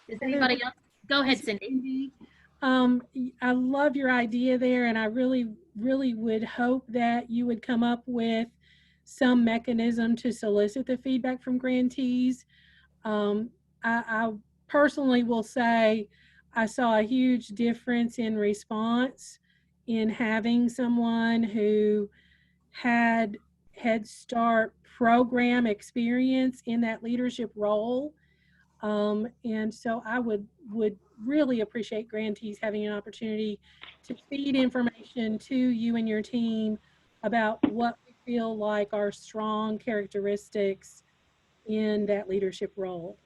Does anybody else? Go ahead, Cindy. I love your idea there, and I really, really would hope that you would come up with some mechanism to solicit the feedback from grantees. I personally will say I saw a huge difference in response in having someone who had Head Start program experience in that leadership role. And so I would really appreciate grantees having an opportunity to feed information to you and your team about what we feel like are strong characteristics in that leadership role.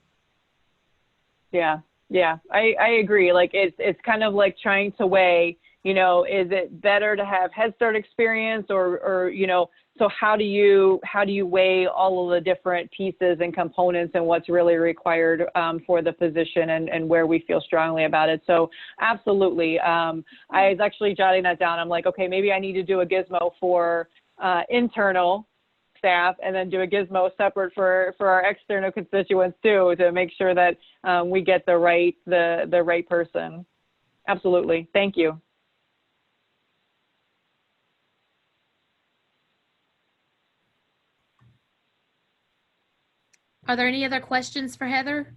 Yeah, yeah, I agree. Like it's kind of like trying to weigh, you know, is it better to have Head Start experience or you know, so how do you weigh all of the different pieces and components and what's really required for the position and where we feel strongly about it. So absolutely. I was actually jotting that down. I'm like, okay, maybe I need to do a gizmo for internal staff and then do a gizmo separate for our external constituents too, to make sure that we get the right person. Absolutely. Thank you. Are there any other questions for Heather?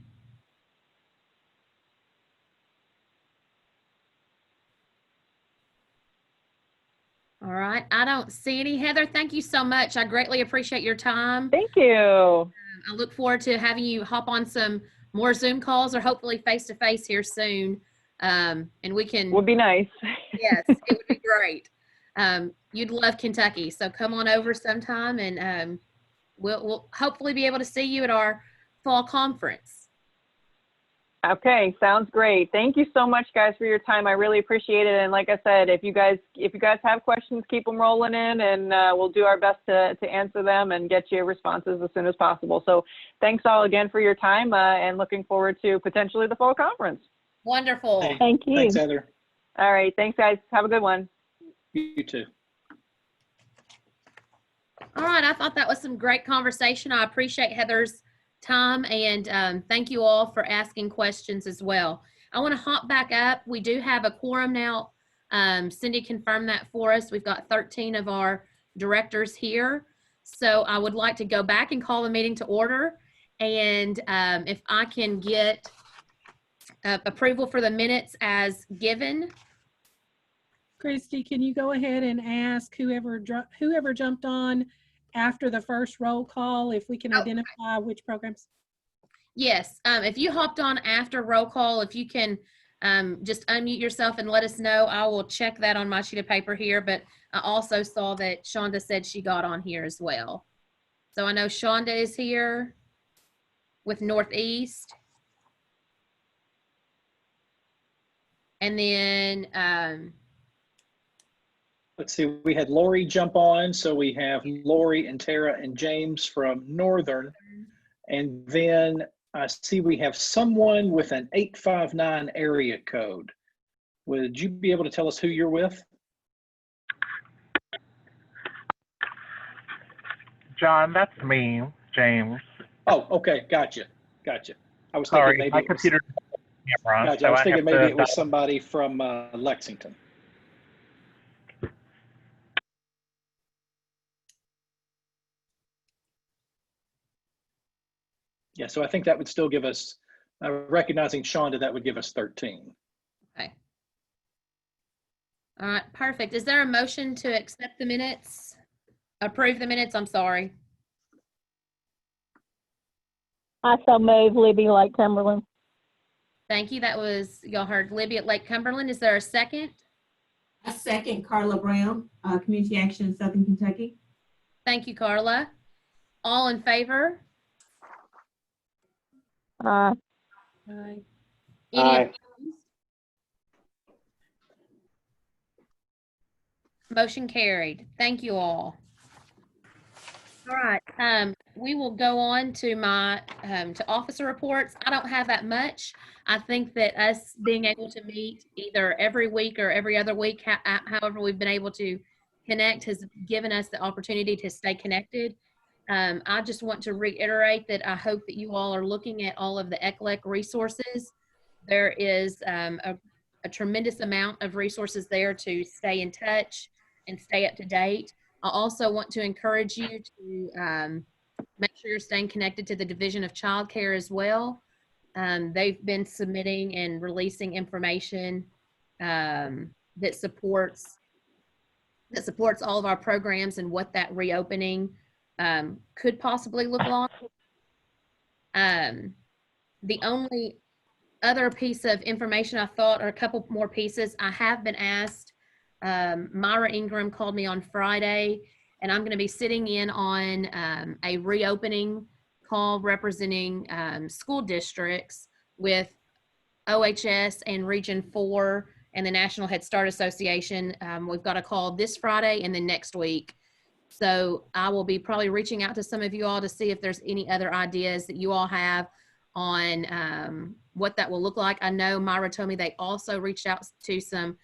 All right, I don't see any. Heather, thank you so much. I greatly appreciate your time. Thank you. I look forward to having you hop on some more Zoom calls or hopefully face-to-face here soon. And we can. Would be nice. Yes, it would be great. You'd love Kentucky, so come on over sometime and we'll hopefully be able to see you at our fall conference. Okay, sounds great. Thank you so much, guys, for your time. I really appreciate it. And like I said, if you guys have questions, keep them rolling in, and we'll do our best to answer them and get you responses as soon as possible. So thanks all again for your time, and looking forward to potentially the fall conference. Wonderful. Hey, Thank you. Thanks, Heather. All right, thanks, guys. Have a good one. You too. All right, I thought that was some great conversation. I appreciate Heather's time, and thank you all for asking questions as well. I want to hop back up. We do have a quorum now. Cindy confirmed that for us. We've got 13 of our directors here. So I would like to go back and call the meeting to order. And if I can get approval for the minutes as given. Christy, can you go ahead and ask whoever jumped on after the first roll call, if we can identify which programs? Yes, if you hopped on after roll call, if you can just unmute yourself and let us know, I will check that on my sheet of paper here. But I also saw that Shonda said she got on here as well. So I know Shonda is here with Northeast. And then Let's see, we had Lori jump on. So we have Lori and Tara and James from Northern. And then I see we have someone with an 859 area code. Would you be able to tell us who you're with? John, that's me, James. Oh, okay, gotcha. I was Sorry, thinking maybe my it was, computer camera. gotcha. So I was have thinking maybe to it was somebody from Lexington. Yeah, so I think that would still give us, recognizing Shonda, that would give us 13. okay. All right, perfect. Is there a motion to accept the minutes? Approve the minutes, I'm sorry. I so move Libby Lake Cumberland. Thank you. That was, y'all heard Libby at Lake Cumberland. Is there a second? A second, Carla Brown, Community Action in Southern Kentucky. Thank you, Carla. All in favor? Aye. Any Aye. opposed? Motion carried. Thank you all. All right, we will go on to my to officer reports. I don't have that much. I think that us being able to meet either every week or every other week, however we've been able to connect, has given us the opportunity to stay connected. I just want to reiterate that I hope that you all are looking at all of the ECLEC resources. There is a a tremendous amount of resources there to stay in touch and stay up to date. I also want to encourage you to make sure you're staying connected to the Division of Child Care as well. They've been submitting and releasing information that supports all of our programs and what that reopening could possibly look like. The only other piece of information I thought, or a couple more pieces, I have been asked. Myra Ingram called me on Friday, and I'm going to be sitting in on a reopening call representing school districts with OHS and Region 4 and the National Head Start Association. We've got a call this Friday and then next week. So I will be probably reaching out to some of you all to see if there's any other ideas that you all have on what that will look like. I know Myra told me they also reached out to some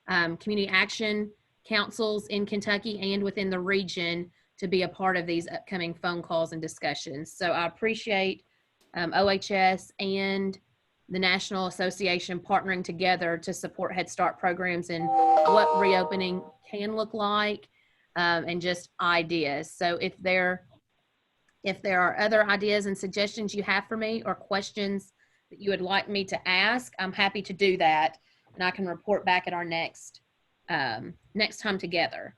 community action councils in Kentucky and within the region to be a part of these upcoming phone calls and discussions. So I appreciate OHS and the National Association partnering together to support Head Start programs and what reopening can look like, and just ideas. So if there are other ideas and suggestions you have for me or questions that you would like me to ask, I'm happy to do that, and I can report back at our next time together.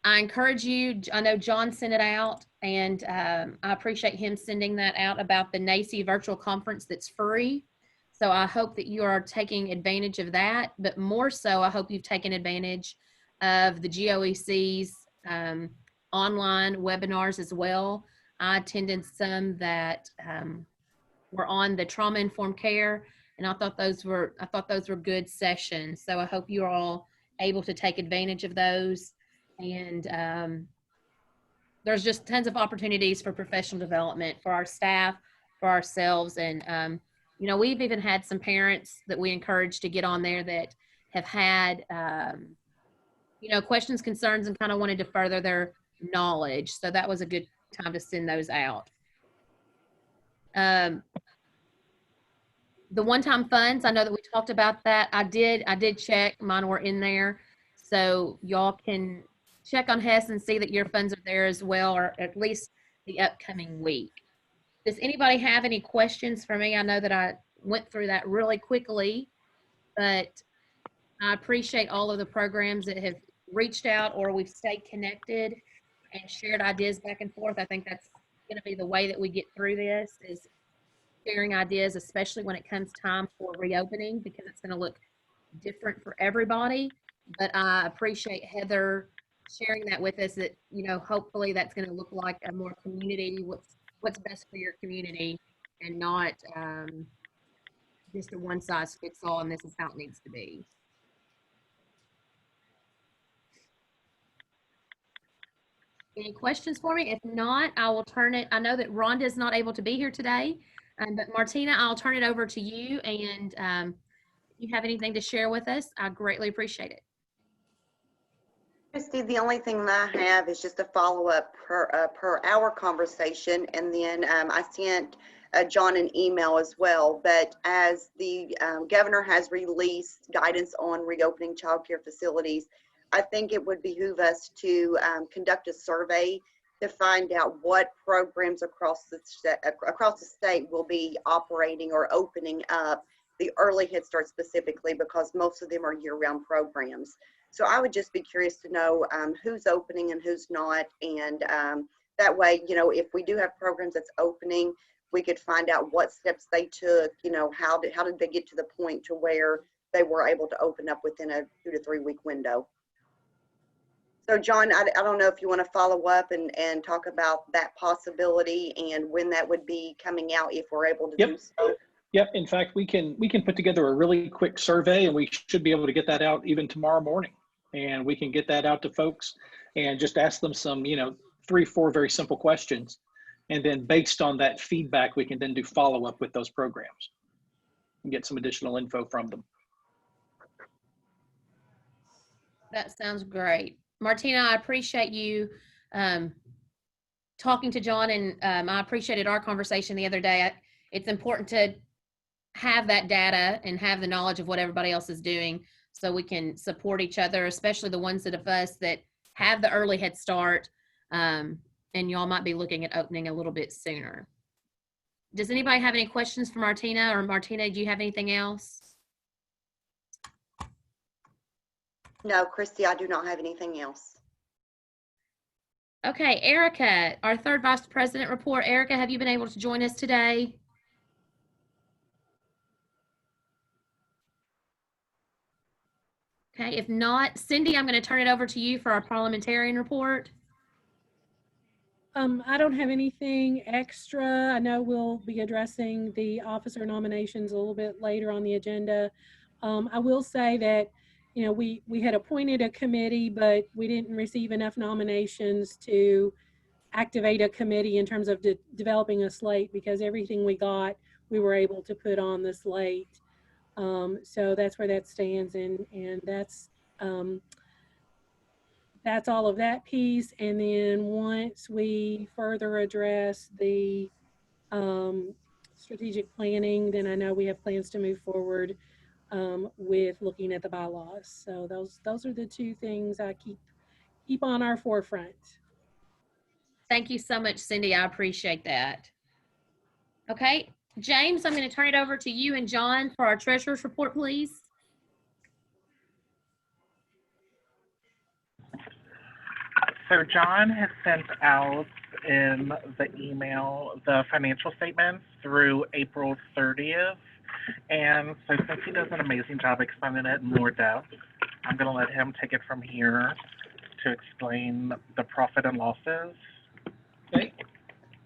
I encourage you, I know John sent it out, and I appreciate him sending that out about the NACCE virtual conference that's free. So I hope that you are taking advantage of that, but more so, I hope you've taken advantage of the GOEC's online webinars as well. I attended some that were on the trauma-informed care, and I thought those were good sessions. So I hope you're all able to take advantage of those. And there's just tons of opportunities for professional development for our staff, for ourselves. And, you know, we've even had some parents that we encourage to get on there that have had, you know, questions, concerns, and kind of wanted to further their knowledge. So that was a good time to send those out. The one-time funds, I know that we talked about that. I did check, mine were in there. So y'all can check on Hess and see that your funds are there as well, or at least the upcoming week. Does anybody have any questions for me? I know that I went through that really quickly, but I appreciate all of the programs that have reached out or we've stayed connected and shared ideas back and forth. I think that's going to be the way that we get through this, is sharing ideas, especially when it comes time for reopening, because it's going to look different for everybody. But I appreciate Heather sharing that with us, that, you know, hopefully that's going to look like a more community, what's best for your community, and not just a one size fits all and this is how it needs to be. Any questions for me? If not, I will turn it. I know that Rhonda is not able to be here today, but Martina, I'll turn it over to you. And if you have anything to share with us, I greatly appreciate it. Christy, the only thing that I have is just a follow-up per our conversation, and then I sent John an email as well. But as the governor has released guidance on reopening child care facilities, I think it would behoove us to conduct a survey to find out what programs across the state will be operating or opening up the early Head Start specifically, because most of them are year-round programs. So I would just be curious to know who's opening and who's not. And that way, you know, if we do have programs that's opening, we could find out what steps they took, you know, how did they get to the point to where they were able to open up within a 2 to 3 week window. So John, I don't know if you want to follow up and talk about that possibility and when that would be coming out if we're able to do so. Yep. In fact, we can put together a really quick survey, and we should be able to get that out even tomorrow morning. And we can get that out to folks and just ask them some, you know, 3 or 4 very simple questions. And then based on that feedback, we can then do follow-up with those programs and get some additional info from them. That sounds great. Martina, I appreciate you talking to John, and I appreciated our conversation the other day. It's important to have that data and have the knowledge of what everybody else is doing so we can support each other, especially the ones of us that have the early head start. And y'all might be looking at opening a little bit sooner. Does anybody have any questions for Martina? Or Martina, do you have anything else? No, Christy, I do not have anything else. Okay, Erica, our third vice president report. Erica, have you been able to join us today? Okay, if not, Cindy, I'm going to turn it over to you for our parliamentarian report. I don't have anything extra. I know we'll be addressing the officer nominations a little bit later on the agenda. I will say that, you know, we had appointed a committee, but we didn't receive enough nominations to activate a committee in terms of developing a slate, because everything we got, we were able to put on the slate. So that's where that stands, and that's all of that piece. And then once we further address the strategic planning, then I know we have plans to move forward with looking at the bylaws. So those are the two things I keep on our forefront. Thank you so much, Cindy. I appreciate that. Okay, James, I'm going to turn it over to you and John for our treasurer's report, please. So John has sent out in the email the financial statements through April 30th. And so since he does an amazing job explaining it in more depth, I'm going to let him take it from here to explain the profit and losses. Okay,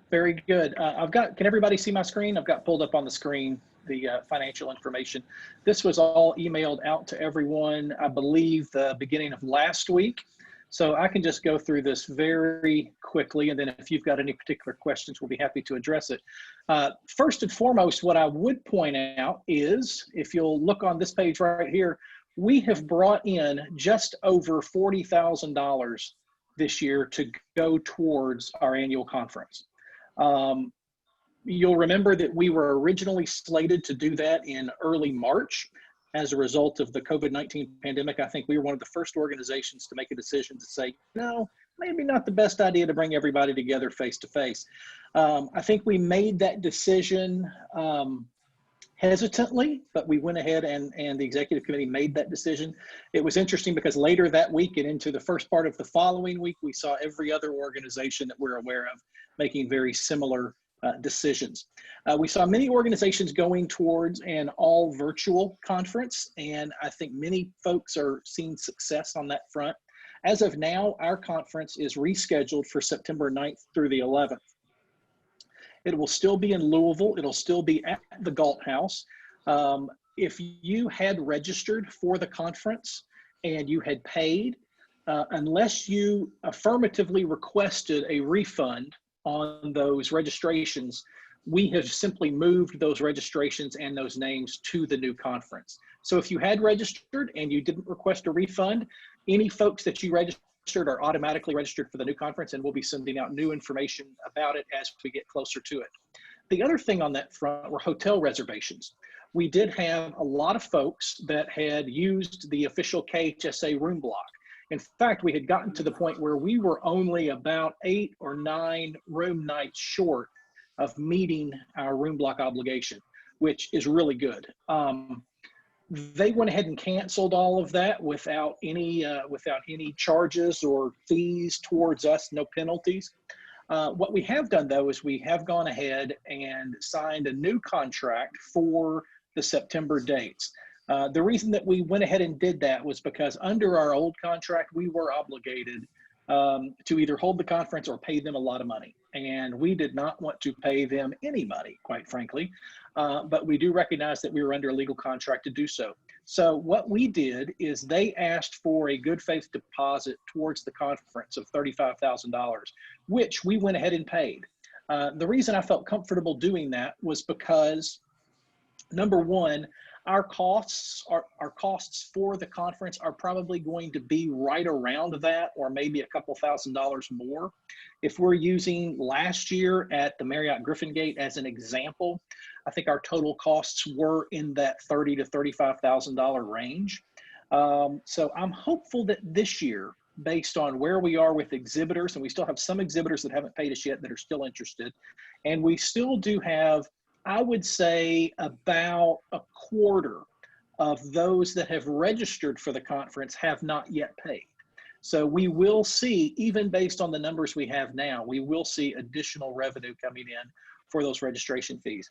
very good. Can everybody see my screen? I've got pulled up on the screen the financial information. This was all emailed out to everyone, I believe, the beginning of last week. So I can just go through this very quickly, and then if you've got any particular questions, we'll be happy to address it. First and foremost, what I would point out is, if you'll look on this page right here, we have brought in just over $40,000 this year to go towards our annual conference. You'll remember that we were originally slated to do that in early March. As a result of the COVID-19 pandemic, I think we were one of the first organizations to make a decision to say, no, maybe not the best idea to bring everybody together face to face. I think we made that decision hesitantly, but we went ahead and the executive committee made that decision. It was interesting because later that week and into the first part of the following week, we saw every other organization that we're aware of making very similar decisions. We saw many organizations going towards an all virtual conference, and I think many folks are seeing success on that front. As of now, our conference is rescheduled for September 9th through the 11th. It will still be in Louisville. It'll still be at the Galt House. If you had registered for the conference and you had paid, unless you affirmatively requested a refund on those registrations, we have simply moved those registrations and those names to the new conference. So if you had registered and you didn't request a refund, any folks that you registered are automatically registered for the new conference, and we'll be sending out new information about it as we get closer to it. The other thing on that front were hotel reservations. We did have a lot of folks that had used the official KHSA room block. In fact, we had gotten to the point where we were only about 8 or 9 room nights short of meeting our room block obligation, which is really good. They went ahead and canceled all of that without any charges or fees towards us, no penalties. What we have done, though, is we have gone ahead and signed a new contract for the September dates. The reason that we went ahead and did that was because under our old contract, we were obligated to either hold the conference or pay them a lot of money. And we did not want to pay them any money, quite frankly. But we do recognize that we were under a legal contract to do so. So what we did is they asked for a good faith deposit towards the conference of $35,000, which we went ahead and paid. The reason I felt comfortable doing that was because, number one, Our costs for the conference are probably going to be right around that, or maybe a couple $1,000s more. If we're using last year at the Marriott Griffin Gate as an example, I think our total costs were in that $30,000 to $35,000 range. So I'm hopeful that this year, based on where we are with exhibitors, and we still have some exhibitors that haven't paid us yet that are still interested, and we still do have, I would say, about a quarter of those that have registered for the conference have not yet paid. So we will see, even based on the numbers we have now, we will see additional revenue coming in for those registration fees.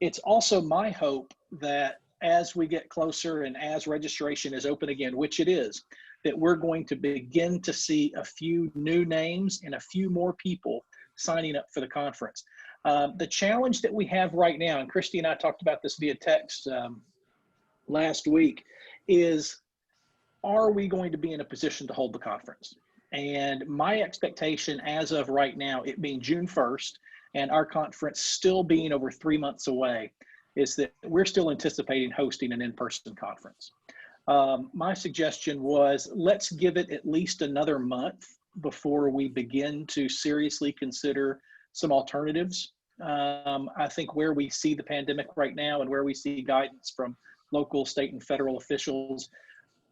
It's also my hope that as we get closer and as registration is open again, which it is, that we're going to begin to see a few new names and a few more people signing up for the conference. The challenge that we have right now, and Christy and I talked about this via text last week, is are we going to be in a position to hold the conference? And my expectation as of right now, it being June 1st, and our conference still being over 3 months away, is that we're still anticipating hosting an in-person conference. My suggestion was, let's give it at least another month before we begin to seriously consider some alternatives. I think where we see the pandemic right now and where we see guidance from local, state, and federal officials,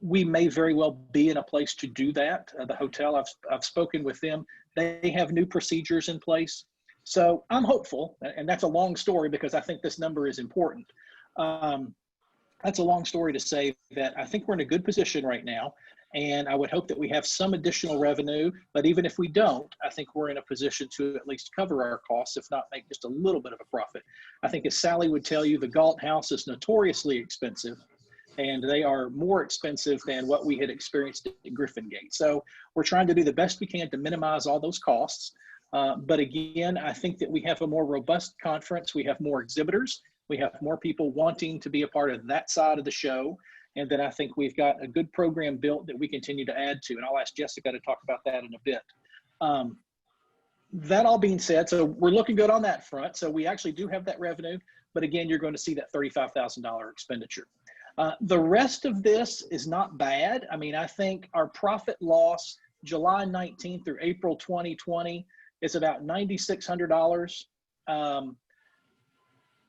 we may very well be in a place to do that. The hotel, I've spoken with them. They have new procedures in place. So I'm hopeful, and that's a long story because I think this number is important. That's a long story to say that I think we're in a good position right now, and I would hope that we have some additional revenue, but even if we don't, I think we're in a position to at least cover our costs, if not make just a little bit of a profit. I think, as Sally would tell you, the Galt House is notoriously expensive, and they are more expensive than what we had experienced at Griffin Gate. So we're trying to do the best we can to minimize all those costs. But again, I think that we have a more robust conference. We have more exhibitors. We have more people wanting to be a part of that side of the show. And then I think we've got a good program built that we continue to add to. And I'll ask Jessica to talk about that in a bit. That all being said, so we're looking good on that front. So we actually do have that revenue. But again, you're going to see that $35,000 expenditure. The rest of this is not bad. I mean, I think our profit loss July 19th through April 2020 is about $9,600.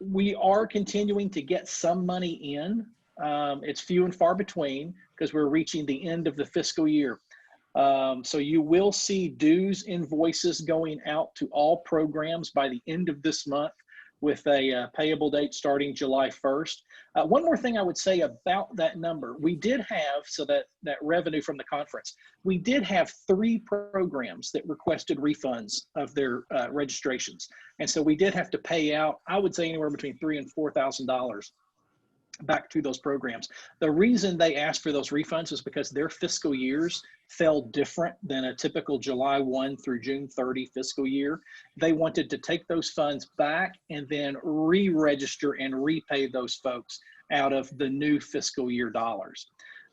We are continuing to get some money in. It's few and far between because we're reaching the end of the fiscal year. So you will see dues invoices going out to all programs by the end of this month, with a payable date starting July 1st. One more thing I would say about that number, we did have, so that revenue from the conference, we did have 3 programs that requested refunds of their registrations. And so we did have to pay out, I would say, anywhere between $3,000 and $4,000 back to those programs. The reason they asked for those refunds is because their fiscal years fell different than a typical July 1 through June 30 fiscal year. They wanted to take those funds back and then re-register and repay those folks out of the new fiscal year dollars.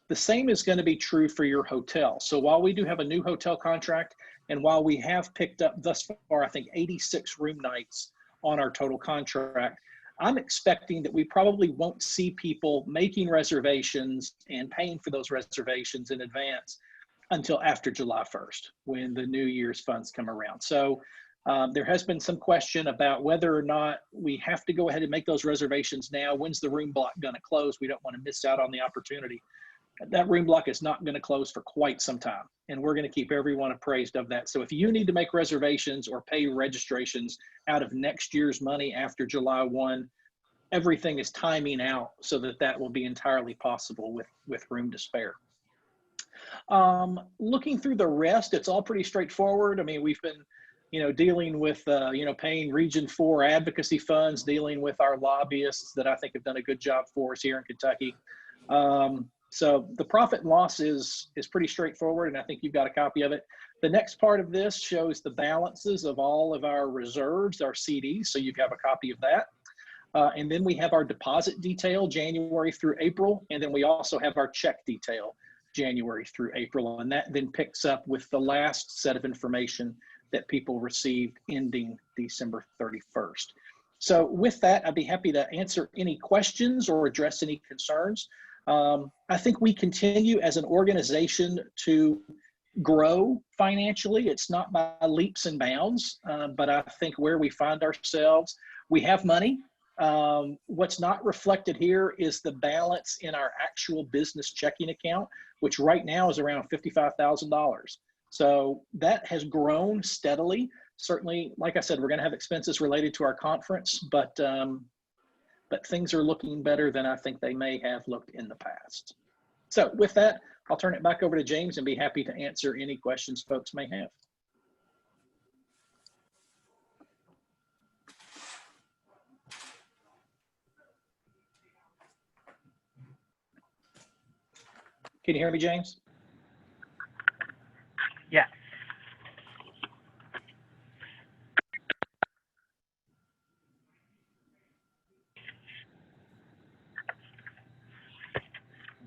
The same is going to be true for your hotel. So while we do have a new hotel contract, and while we have picked up thus far, I think 86 room nights on our total contract, I'm expecting that we probably won't see people making reservations and paying for those reservations in advance until after July 1st, when the New Year's funds come around. So there has been some question about whether or not we have to go ahead and make those reservations now. When's the room block going to close? We don't want to miss out on the opportunity. That room block is not going to close for quite some time, and we're going to keep everyone appraised of that. So if you need to make reservations or pay registrations out of next year's money after July 1, everything is timing out so that that will be entirely possible with room to spare. Looking through the rest, it's all pretty straightforward. I mean, we've been, dealing with, paying Region 4 advocacy funds, dealing with our lobbyists that I think have done a good job for us here in Kentucky. So the profit and loss is pretty straightforward, and I think you've got a copy of it. The next part of this shows the balances of all of our reserves, our CDs, so you have a copy of that. And then we have our deposit detail, January through April, and then we also have our check detail, January through April, and that then picks up with the last set of information that people received ending December 31st. So with that, I'd be happy to answer any questions or address any concerns. I think we continue as an organization to grow financially. It's not by leaps and bounds, but I think where we find ourselves, we have money. What's not reflected here is the balance in our actual business checking account, which right now is around $55,000. So that has grown steadily. Certainly, like I said, we're going to have expenses related to our conference, but things are looking better than I think they may have looked in the past. So with that, I'll turn it back over to James and be happy to answer any questions folks may have. Can you hear me, James? Yes.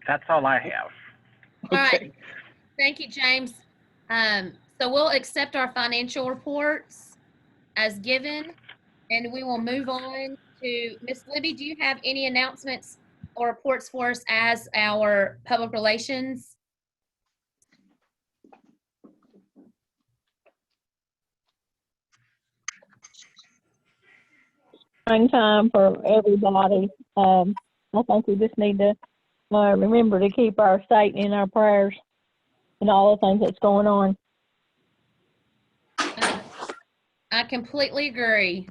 That's all I have. All right. Thank you, James. So we'll accept our financial reports as given, and we will move on to Miss Libby. Do you have any announcements or reports for us as our public relations? Time for everybody. I think we just need to remember to keep our state in our prayers and all the things that's going on. I completely agree.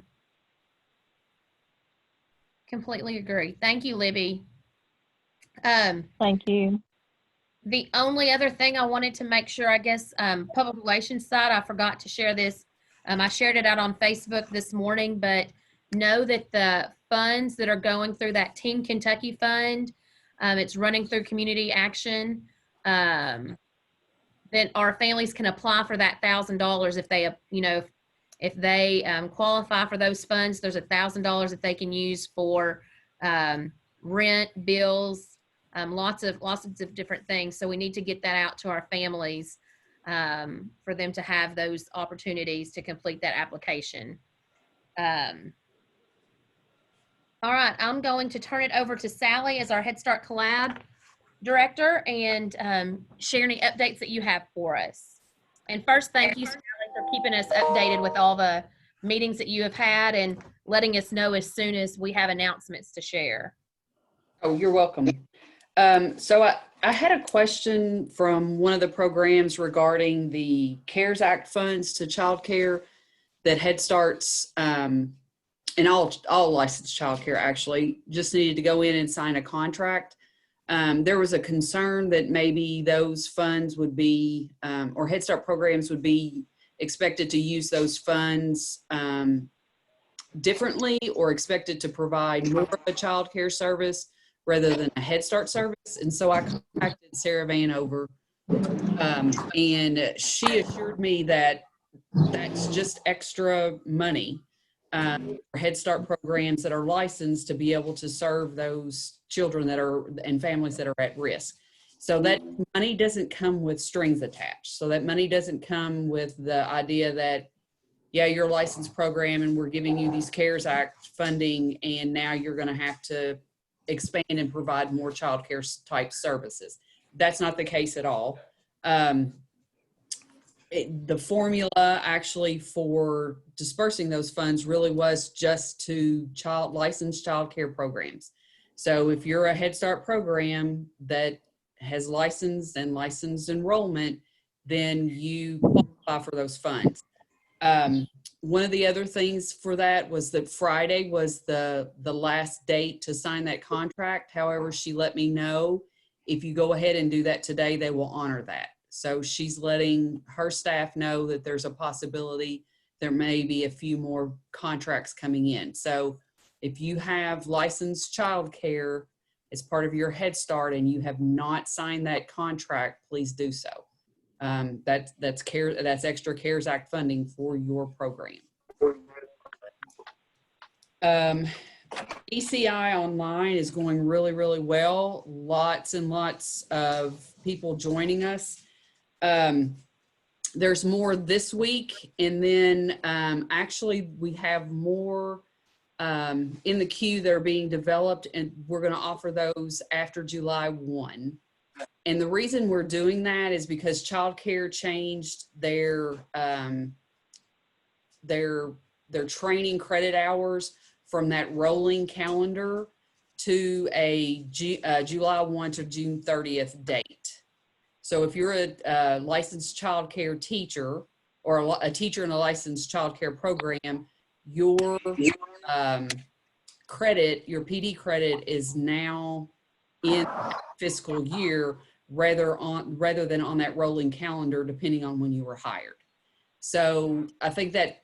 Completely agree. Thank you, Libby. Thank you. The only other thing I wanted to make sure, I guess, public relations side, I forgot to share this. I shared it out on Facebook this morning, but know that the funds that are going through that Team Kentucky Fund, it's running through Community Action, then our families can apply for that $1,000 if they, if they qualify for those funds. There's $1,000 that they can use for rent, bills, lots of different things. So we need to get that out to our families for them to have those opportunities to complete that application. All right, I'm going to turn it over to Sally as our Head Start Collab Director and share any updates that you have for us. And first, thank you, Sally, for keeping us updated with all the meetings that you have had and letting us know as soon as we have announcements to share. Oh, you're welcome. So I had a question from one of the programs regarding the CARES Act funds to childcare that Head Starts and all licensed childcare actually just needed to go in and sign a contract. There was a concern that maybe those funds would be, or Head Start programs would be expected to use those funds differently or expected to provide more of a childcare service rather than a Head Start service. And so I contacted Sarah Vanover and she assured me that that's just extra money for Head Start programs that are licensed to be able to serve those children that are and families that are at risk. So that money doesn't come with strings attached. So that money doesn't come with the idea that, yeah, you're a licensed program and we're giving you these CARES Act funding and now you're going to have to expand and provide more child care type services. That's not the case at all. The formula actually for dispersing those funds really was just to licensed child care programs. So if you're a Head Start program that has licensed enrollment, then you qualify for those funds. One of the other things for that was that Friday was the last date to sign that contract. However, she let me know if you go ahead and do that today, they will honor that. So she's letting her staff know that there's a possibility there may be a few more contracts coming in. So if you have licensed childcare as part of your Head Start and you have not signed that contract, please do so. That's extra CARES Act funding for your program. ECI online is going really, really well. Lots and lots of people joining us. There's more this week, and then actually we have more in the queue that are being developed, and we're going to offer those after July 1. And the reason we're doing that is because childcare changed their training credit hours from that rolling calendar to a July 1 to June 30th date. So if you're a licensed childcare teacher or a teacher in a licensed childcare program, your credit, your PD credit is now in fiscal year rather than on that rolling calendar, depending on when you were hired. So I think that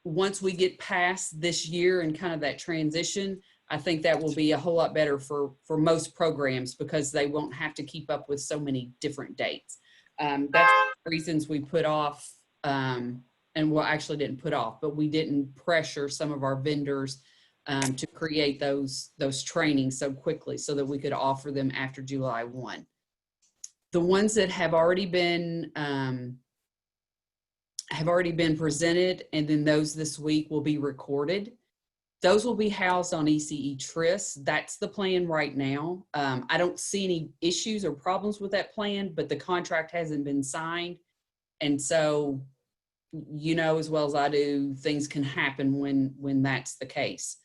once we get past this year and kind of that transition, I think that will be a whole lot better for most programs because they won't have to keep up with so many different dates. That's the reasons we put off, and well, actually didn't put off, but we didn't pressure some of our vendors to create those trainings so quickly so that we could offer them after July 1. The ones that have already been presented, and then those this week will be recorded. Those will be housed on ECE TRIS. That's the plan right now. I don't see any issues or problems with that plan, but the contract hasn't been signed. And so, you know, as well as I do, things can happen when that's the case.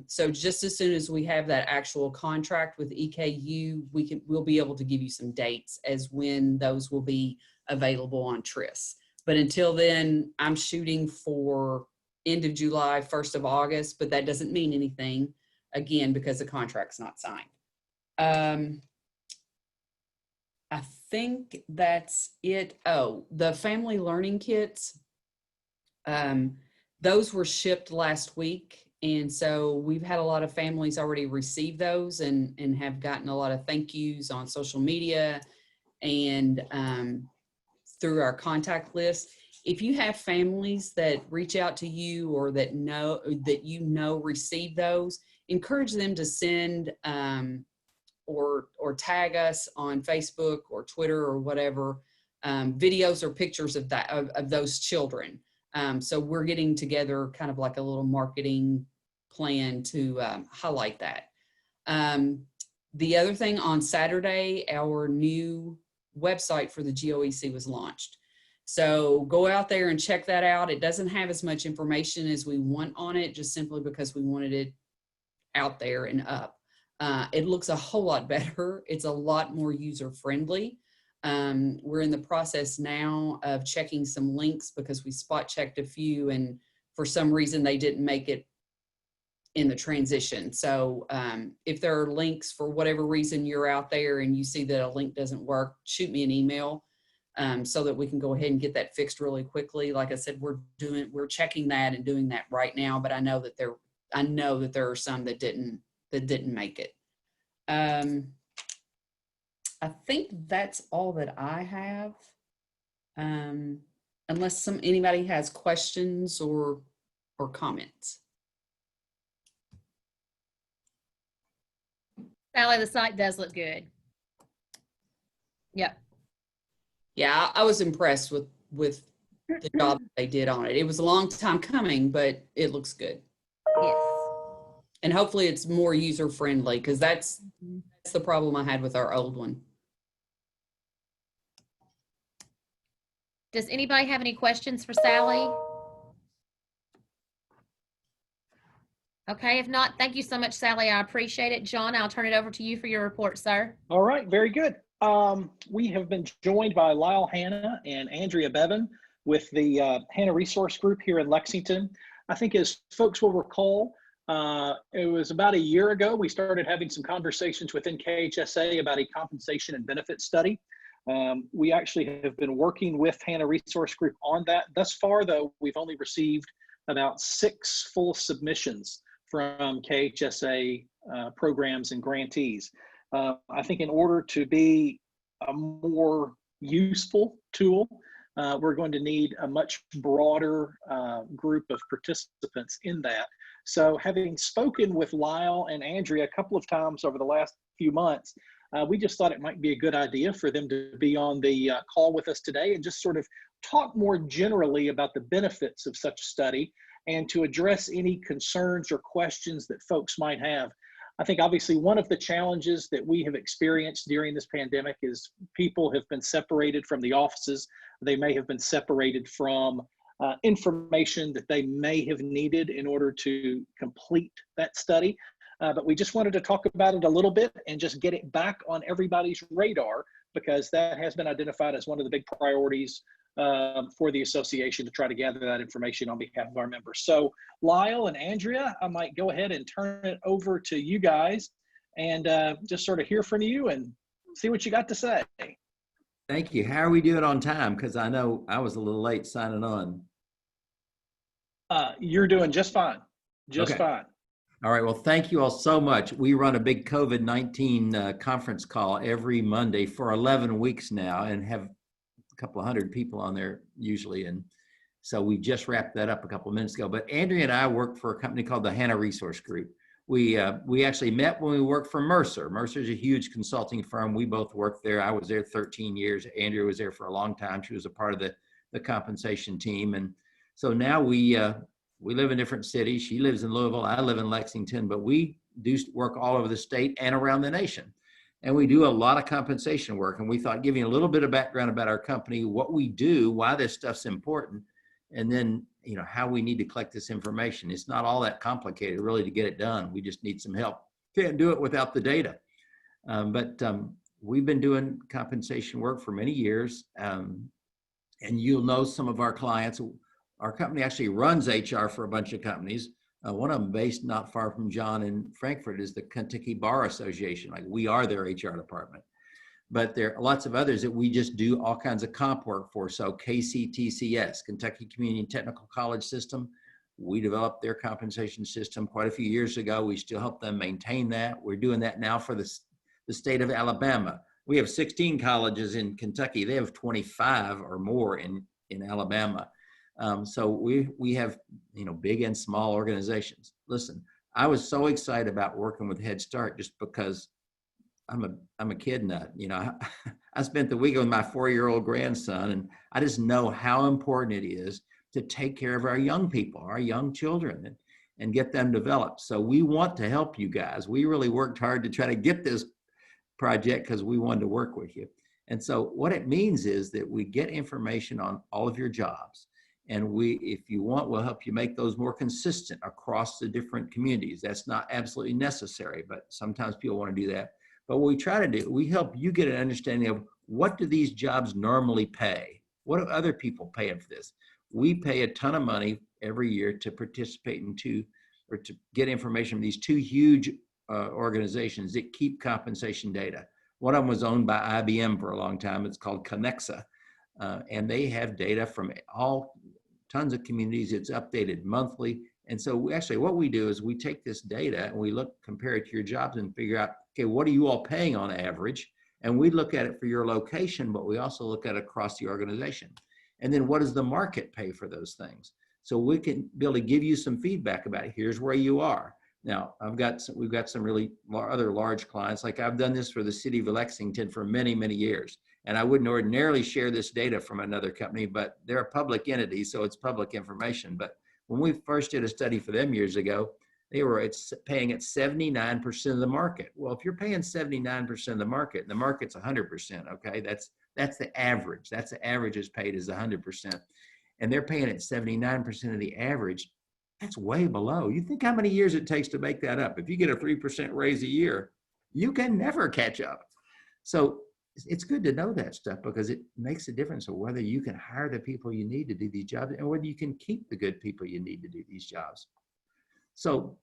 So just as soon as we have that actual contract with EKU, we'll be able to give you some dates as when those will be available on TRIS. But until then, I'm shooting for end of July, 1st of August, but that doesn't mean anything, again, because the contract's not signed. I think that's it. Oh, the family learning kits, those were shipped last week. And so we've had a lot of families already receive those and have gotten a lot of thank yous on social media and through our contact list. If you have families that reach out to you or that receive those, encourage them to send or tag us on Facebook or Twitter or whatever, videos or pictures of those children. So we're getting together kind of like a little marketing plan to highlight that. The other thing, on Saturday, our new website for the GOEC was launched. So go out there and check that out. It doesn't have as much information as we want on it, just simply because we wanted it out there and up. It looks a whole lot better. It's a lot more user-friendly. We're in the process now of checking some links because we spot checked a few and for some reason they didn't make it in the transition. So if there are links for whatever reason you're out there and you see that a link doesn't work, shoot me an email so that we can go ahead and get that fixed really quickly. Like I said, we're checking that and doing that right now, but I know that there are some that didn't make it. I think that's all that I have. Unless anybody has questions or comments. Sally, the site does look good. Yep. Yeah, I was impressed with the job they did on it. It was a long time coming, but it looks good. Yes. And hopefully it's more user friendly because that's the problem I had with our old one. Does anybody have any questions for Sally? Okay, if not, thank you so much, Sally. I appreciate it. John, I'll turn it over to you for your report, sir. All right, very good. We have been joined by Lyle Hanna and Andrea Bevan with the Hanna Resource Group here in Lexington. I think as folks will recall, it was about a year ago, we started having some conversations within KHSA about a compensation and benefits study. We actually have been working with Hanna Resource Group on that. Thus far, though, we've only received about 6 full submissions from KHSA programs and grantees. I think in order to be a more useful tool, we're going to need a much broader group of participants in that. So having spoken with Lyle and Andrea a couple of times over the last few months, we just thought it might be a good idea for them to be on the call with us today and just sort of talk more generally about the benefits of such a study and to address any concerns or questions that folks might have. I think obviously one of the challenges that we have experienced during this pandemic is people have been separated from the offices. They may have been separated from information that they may have needed in order to complete that study. But we just wanted to talk about it a little bit and just get it back on everybody's radar, because that has been identified as one of the big priorities for the association, to try to gather that information on behalf of our members. So Lyle and Andrea, I might go ahead and turn it over to you guys and just sort of hear from you and see what you got to say. Thank you. How are we doing on time? Because I know I was a little late signing on. You're doing just fine. Just fine. All right. Well, thank you all so much. We run a big COVID-19 conference call every Monday for 11 weeks now, and have a couple of hundred people on there usually. And so we just wrapped that up a couple of minutes ago. But Andrea and I work for a company called the Hannah Resource Group. We actually met when we worked for Mercer. Mercer is a huge consulting firm. We both worked there. I was there 13 years. Andrea was there for a long time. She was a part of the compensation team. And so now we live in different cities. She lives in Louisville. I live in Lexington, but we do work all over the state and around the nation. And we do a lot of compensation work. And we thought giving a little bit of background about our company, what we do, why this stuff's important, and then, you know, how we need to collect this information. It's not all that complicated really to get it done. We just need some help. Can't do it without the data. But we've been doing compensation work for many years. And you'll know some of our clients. Our company actually runs HR for a bunch of companies. One of them based not far from John in Frankfurt is the Kentucky Bar Association. Like, we are their HR department. But there are lots of others that we just do all kinds of comp work for. So KCTCS, Kentucky Community Technical College System, we developed their compensation system quite a few years ago. We still help them maintain that. We're doing that now for the state of Alabama. We have 16 colleges in Kentucky. They have 25 or more in Alabama. So we have, you know, big and small organizations. Listen, I was so excited about working with Head Start just because I'm a kid nut. You know, I spent the weekend with my 4-year-old grandson, and I just know how important it is to take care of our young people, our young children, and get them developed. So we want to help you guys. We really worked hard to try to get this project because we wanted to work with you. And so what it means is that we get information on all of your jobs. And if you want, we'll help you make those more consistent across the different communities. That's not absolutely necessary, but sometimes people want to do that. But what we try to do, we help you get an understanding of what do these jobs normally pay? What do other people pay for this? We pay a ton of money every year to participate in or to get information from these two huge organizations that keep compensation data. One of them was owned by IBM for a long time. It's called KHSA. And they have data from tons of communities. It's updated monthly. And so actually what we do is we take this data and we compare it to your jobs and figure out, okay, what are you all paying on average? And we look at it for your location, but we also look at it across the organization. And then what does the market pay for those things? So we can be able to give you some feedback about it. Here's where you are. Now, we've got some really other large clients. Like, I've done this for the city of Lexington for many, many years. And I wouldn't ordinarily share this data from another company, but they're a public entity, so it's public information. But when we first did a study for them years ago, they were paying at 79% of the market. Well, if you're paying 79% of the market, and the market's 100%, okay, that's the average. That's the average is paid is 100%. And they're paying at 79% of the average. That's way below. You think how many years it takes to make that up? If you get a 3% raise a year, you can never catch up. So it's good to know that stuff because it makes a difference of whether you can hire the people you need to do these jobs and whether you can keep the good people you need to do these jobs. So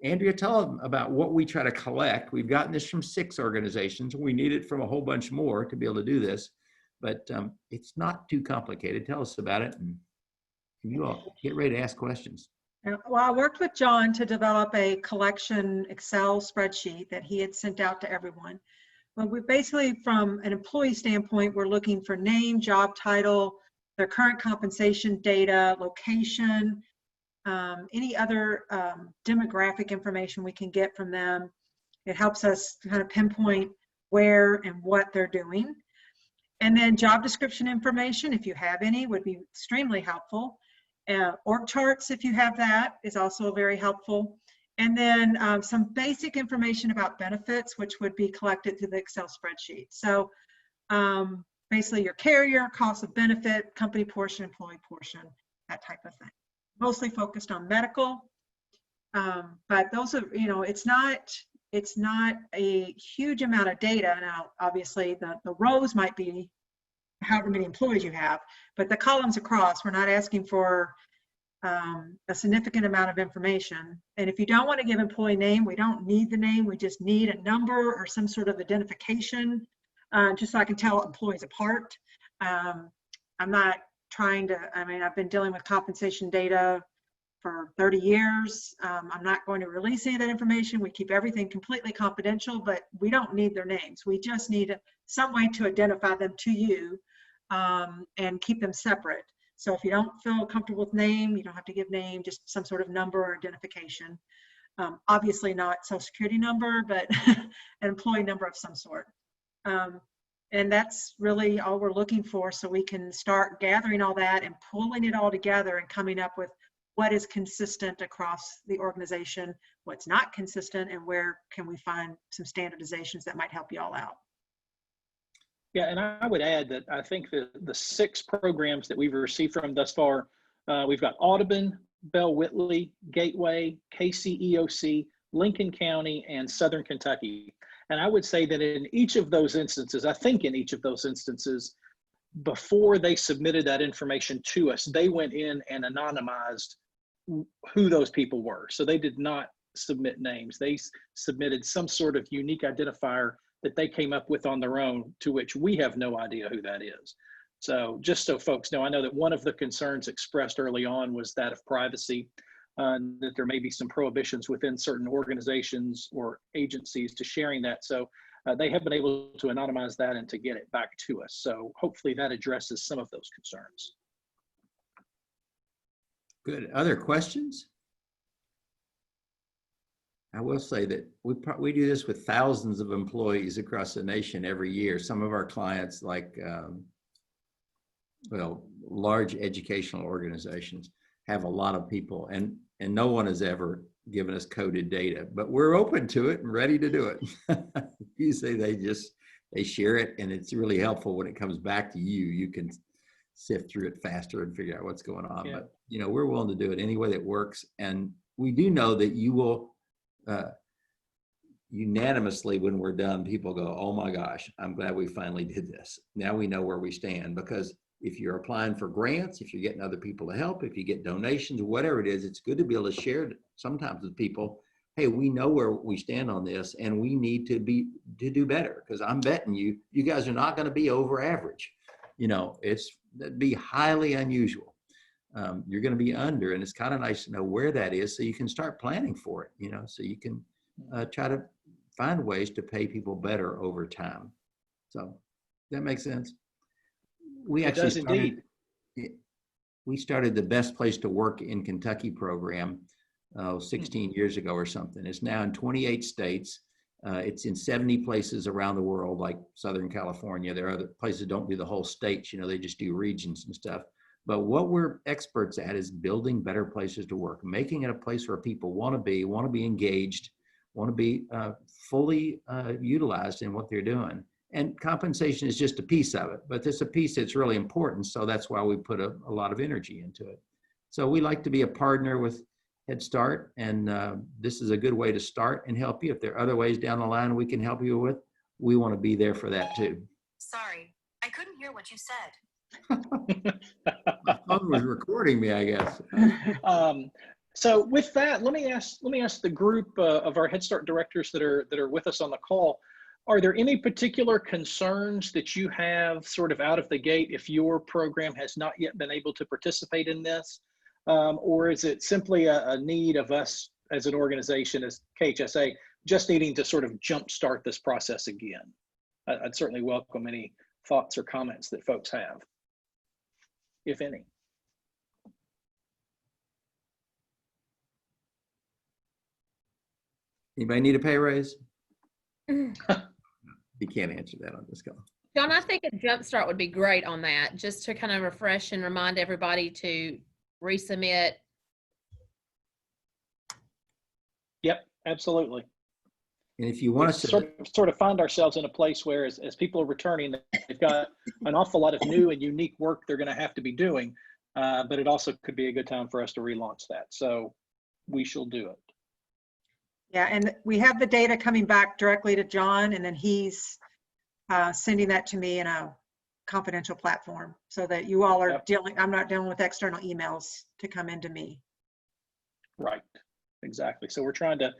Andrea, tell them about what we try to collect. We've gotten this from 6 organizations. We need it from a whole bunch more to be able to do this, but it's not too complicated. Tell us about it, and you all get ready to ask questions. Well, I worked with John to develop a collection Excel spreadsheet that he had sent out to everyone. Well, we basically, from an employee standpoint, we're looking for name, job title, their current compensation data, location, any other demographic information we can get from them. It helps us kind of pinpoint where and what they're doing. And then job description information, if you have any, would be extremely helpful. Org charts, if you have that, is also very helpful. And then some basic information about benefits, which would be collected through the Excel spreadsheet. So basically your carrier, cost of benefit, company portion, employee portion, that type of thing. Mostly focused on medical. But those are, you know, it's not a huge amount of data. Now, obviously the rows might be however many employees you have, but the columns across, we're not asking for a significant amount of information. And if you don't want to give employee name, we don't need the name. We just need a number or some sort of identification, just so I can tell employees apart. I'm not trying to, I mean, I've been dealing with compensation data for 30 years. I'm not going to release any of that information. We keep everything completely confidential, but we don't need their names. We just need some way to identify them to you and keep them separate. So if you don't feel comfortable with name, you don't have to give name, just some sort of number or identification. Obviously not social security number, but an employee number of some sort. And that's really all we're looking for, so we can start gathering all that and pulling it all together and coming up with what is consistent across the organization, what's not consistent, and where can we find some standardizations that might help you all out. Yeah, and I would add that I think the 6 programs that we've received from thus far, we've got Audubon, Bell Whitley, Gateway, KCEOC, Lincoln County, and Southern Kentucky. And I would say that in each of those instances, I think in each of those instances, before they submitted that information to us, they went in and anonymized who those people were. So they did not submit names. They submitted some sort of unique identifier that they came up with on their own, to which we have no idea who that is. So just so folks know, I know that one of the concerns expressed early on was that of privacy, that there may be some prohibitions within certain organizations or agencies to sharing that. So they have been able to anonymize that and to get it back to us. So hopefully that addresses some of those concerns. Good. Other questions? I will say that we do this with thousands of employees across the nation every year. Some of our clients, like, well, large educational organizations, have a lot of people, and no one has ever given us coded data, but we're open to it and ready to do it. Usually they share it, and it's really helpful when it comes back to you. You can sift through it faster and figure out what's going on. Yeah. But you know, we're willing to do it any way that works, and we do know that you will unanimously, when we're done, people go, "Oh my gosh, I'm glad we finally did this. Now we know where we stand." Because if you're applying for grants, if you're getting other people to help, if you get donations, whatever it is, it's good to be able to share it sometimes with people. Hey, we know where we stand on this, and we need to do better, because I'm betting you guys are not going to be over average. You know, that'd be highly unusual. You're going to be under, and it's kind of nice to know where that is, so you can start planning for it. You know, so you can try to find ways to pay people better over time. So that makes sense. We actually started the Best Place to Work in Kentucky program 16 years ago or something. It's now in 28 states. It's in 70 places around the world, like Southern California. There are other places that don't do the whole states, you know, they just do regions and stuff. But what we're experts at is building better places to work, making it a place where people want to be engaged, want to be fully utilized in what they're doing. And compensation is just a piece of it, but it's a piece that's really important. So that's why we put a lot of energy into it. So we like to be a partner with Head Start, and this is a good way to start and help you. If there are other ways down the line we can help you with, we want to be there for that too. Sorry, I couldn't hear what you said. My phone was recording me, I guess. So with that, let me ask the group of our Head Start directors that are with us on the call. Are there any particular concerns that you have sort of out of the gate if your program has not yet been able to participate in this? Or is it simply a need of us as an organization, as KHSA, just needing to sort of jumpstart this process again? I'd certainly welcome any thoughts or comments that folks have, if any. Anybody need a pay raise? You can't answer that on this call. John, I think a jump start would be great on that, just to kind of refresh and remind everybody to resubmit. Yep, absolutely. And if you want us to, sort of find ourselves in a place where as people are returning, they've got an awful lot of new and unique work they're going to have to be doing, but it also could be a good time for us to relaunch that. So we shall do it. Yeah, and we have the data coming back directly to John, and then he's sending that to me in a confidential platform so that you all are dealing, I'm not dealing with external emails to come into me. Right, exactly. So we're trying to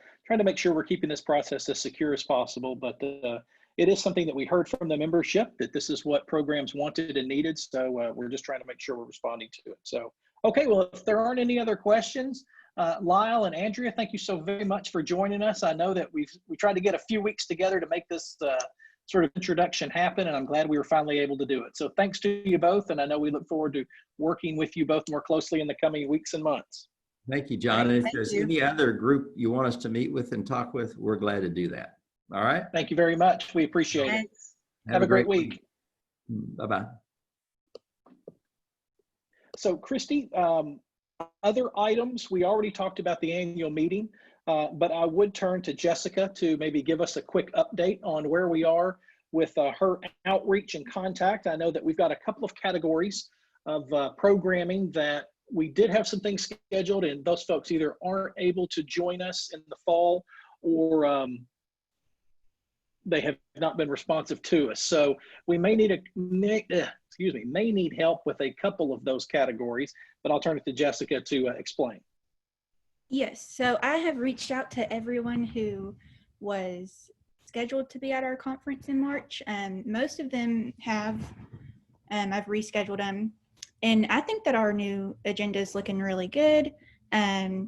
make sure we're keeping this process as secure as possible, but it is something that we heard from the membership that this is what programs wanted and needed. So we're just trying to make sure we're responding to it. So, okay, well, if there aren't any other questions, Lyle and Andrea, thank you so very much for joining us. I know that we tried to get a few weeks together to make this sort of introduction happen, and I'm glad we were finally able to do it. So thanks to you both, and I know we look forward to working with you both more closely in the coming weeks and months. Thank you, John. And if there's any other group you want us to meet with and talk with, we're glad to do that. All right. Thank you very much. We appreciate it. Have a great week. Bye-bye. So Christy, other items, we already talked about the annual meeting, but I would turn to Jessica to maybe give us a quick update on where we are with her outreach and contact. I know that we've got a couple of categories of programming that we did have some things scheduled, and those folks either aren't able to join us in the fall or they have not been responsive to us. So we may need may need help with a couple of those categories, but I'll turn it to Jessica to explain. Yes, so I have reached out to everyone who was scheduled to be at our conference in March. Most of them have, I've rescheduled them. And I think that our new agenda is looking really good. I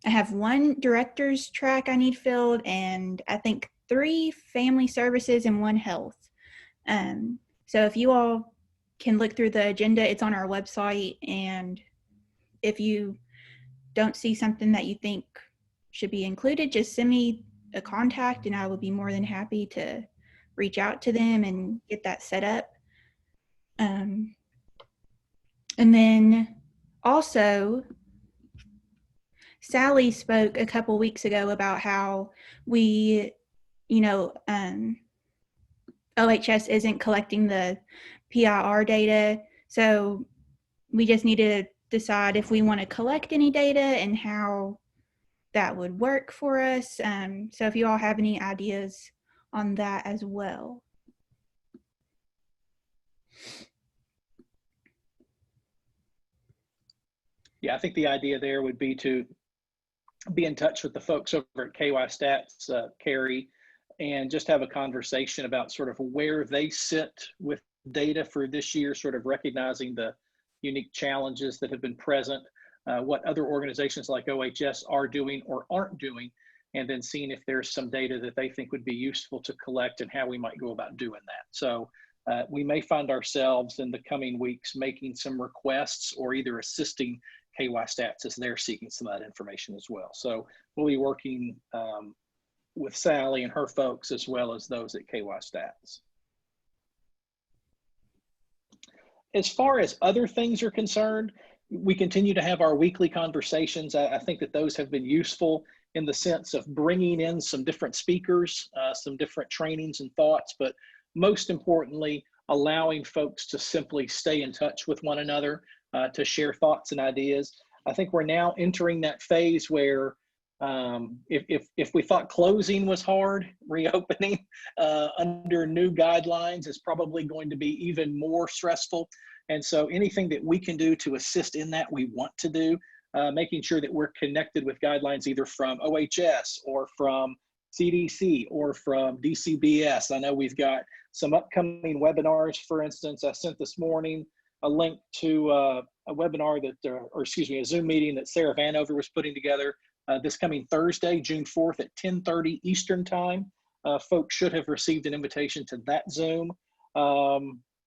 have one director's track I need filled, and I think 3 family services and 1 health. So if you all can look through the agenda, it's on our website. And if you don't see something that you think should be included, just send me a contact and I will be more than happy to reach out to them and get that set up. And then also, Sally spoke a couple weeks ago about how we, OHS isn't collecting the PIR data. So we just need to decide if we want to collect any data and how that would work for us. So if you all have any ideas on that as well. Yeah, I think the idea there would be to be in touch with the folks over at KY Stats, Carrie, and just have a conversation about sort of where they sit with data for this year, sort of recognizing the unique challenges that have been present, what other organizations like OHS are doing or aren't doing, and then seeing if there's some data that they think would be useful to collect and how we might go about doing that. So we may find ourselves in the coming weeks making some requests or either assisting KY Stats as they're seeking some of that information as well. So we'll be working with Sally and her folks as well as those at KY Stats. As far as other things are concerned, we continue to have our weekly conversations. I think that those have been useful in the sense of bringing in some different speakers, some different trainings and thoughts, but most importantly, allowing folks to simply stay in touch with one another, to share thoughts and ideas. I think we're now entering that phase where if we thought closing was hard, reopening under new guidelines is probably going to be even more stressful. And so anything that we can do to assist in that, we want to do, making sure that we're connected with guidelines either from OHS or from CDC or from DCBS. I know we've got some upcoming webinars. For instance, I sent this morning a link to a webinar that, or excuse me, a Zoom meeting that Sarah Vanover was putting together this coming Thursday, June 4th at 10:30 Eastern time. Folks should have received an invitation to that Zoom.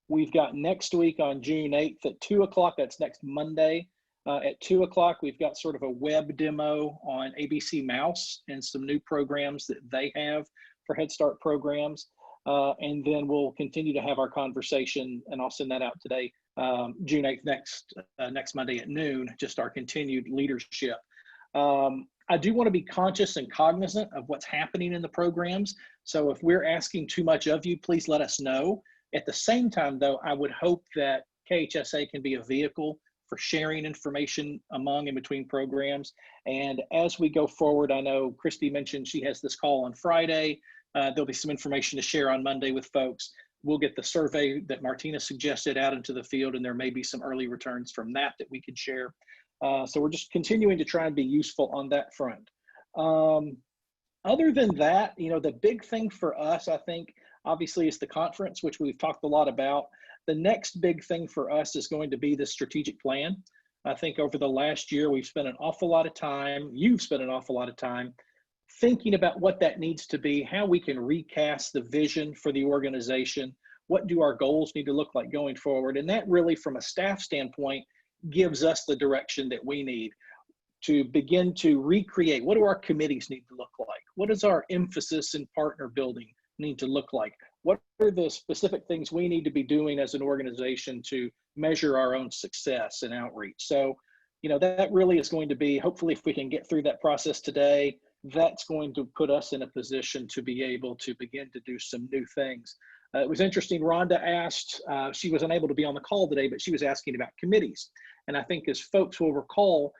We've got next week on June 8th at 2 o'clock, that's next Monday. At 2 o'clock, we've got sort of a web demo on ABC Mouse and some new programs that they have for Head Start programs. And then we'll continue to have our conversation, and I'll send that out today, June 8th, next Monday at noon, just our continued leadership. I do want to be conscious and cognizant of what's happening in the programs. So if we're asking too much of you, please let us know. At the same time, though, I would hope that KHSA can be a vehicle for sharing information among and between programs. And as we go forward, I know Christy mentioned she has this call on Friday. There'll be some information to share on Monday with folks. We'll get the survey that Martina suggested out into the field, and there may be some early returns from that we could share. So we're just continuing to try and be useful on that front. Other than that, you know, the big thing for us, I think, obviously, is the conference, which we've talked a lot about. The next big thing for us is going to be the strategic plan. I think over the last year, we've spent an awful lot of time, you've spent an awful lot of time thinking about what that needs to be, how we can recast the vision for the organization, what do our goals need to look like going forward. And that really, from a staff standpoint, gives us the direction that we need to begin to recreate. What do our committees need to look like? What does our emphasis in partner building need to look like? What are the specific things we need to be doing as an organization to measure our own success and outreach? So, you know, that really is going to be, hopefully, if we can get through that process today, that's going to put us in a position to be able to begin to do some new things. It was interesting, Rhonda asked, she was unable to be on the call today, but she was asking about committees. And I think as folks will recall,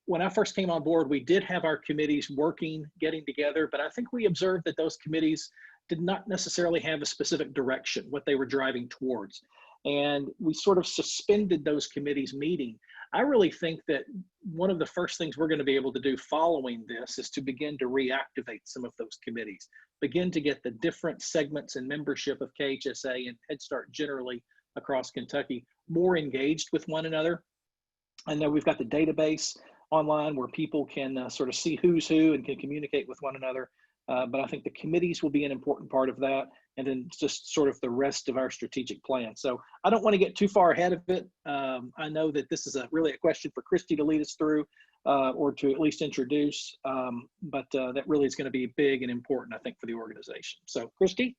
when I first came on board, we did have our committees working, getting together, but I think we observed that those committees did not necessarily have a specific direction, what they were driving towards. And we sort of suspended those committees meeting. I really think that one of the first things we're going to be able to do following this is to begin to reactivate some of those committees, begin to get the different segments and membership of KHSA and Head Start generally across Kentucky more engaged with one another. I know we've got the database online where people can sort of see who's who and can communicate with one another. But I think the committees will be an important part of that, and then just sort of the rest of our strategic plan. So I don't want to get too far ahead of it. I know that this is really a question for Christy to lead us through or to at least introduce, but that really is going to be big and important, I think, for the organization. So Christy?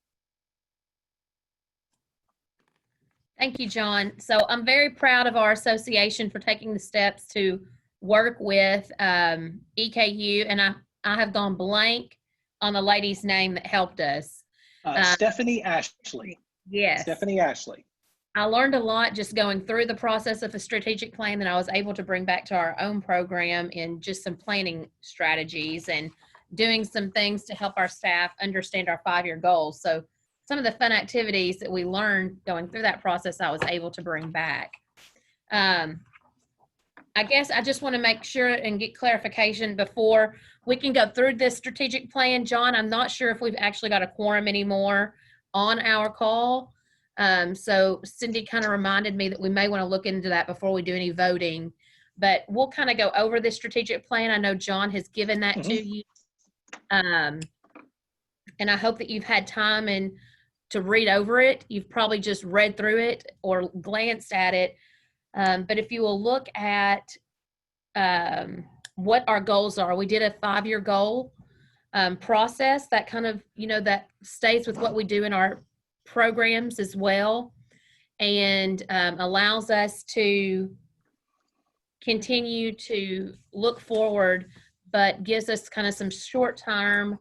Thank you, John. So I'm very proud of our association for taking the steps to work with EKU, and I have gone blank on the lady's name that helped us. Stephanie Ashley. Yes. Stephanie Ashley. I learned a lot just going through the process of a strategic plan that I was able to bring back to our own program in just some planning strategies and doing some things to help our staff understand our 5-year goals. So some of the fun activities that we learned going through that process, I was able to bring back. I guess I just want to make sure and get clarification before we can go through this strategic plan. John, I'm not sure if we've actually got a quorum anymore on our call. So Cindy kind of reminded me that we may want to look into that before we do any voting, but we'll kind of go over this strategic plan. I know John has given that to you. And I hope that you've had time to read over it. You've probably just read through it or glanced at it. But if you will look at what our goals are, we did a 5-year goal process that kind of, that stays with what we do in our programs as well, and allows us to continue to look forward, but gives us kind of some short-term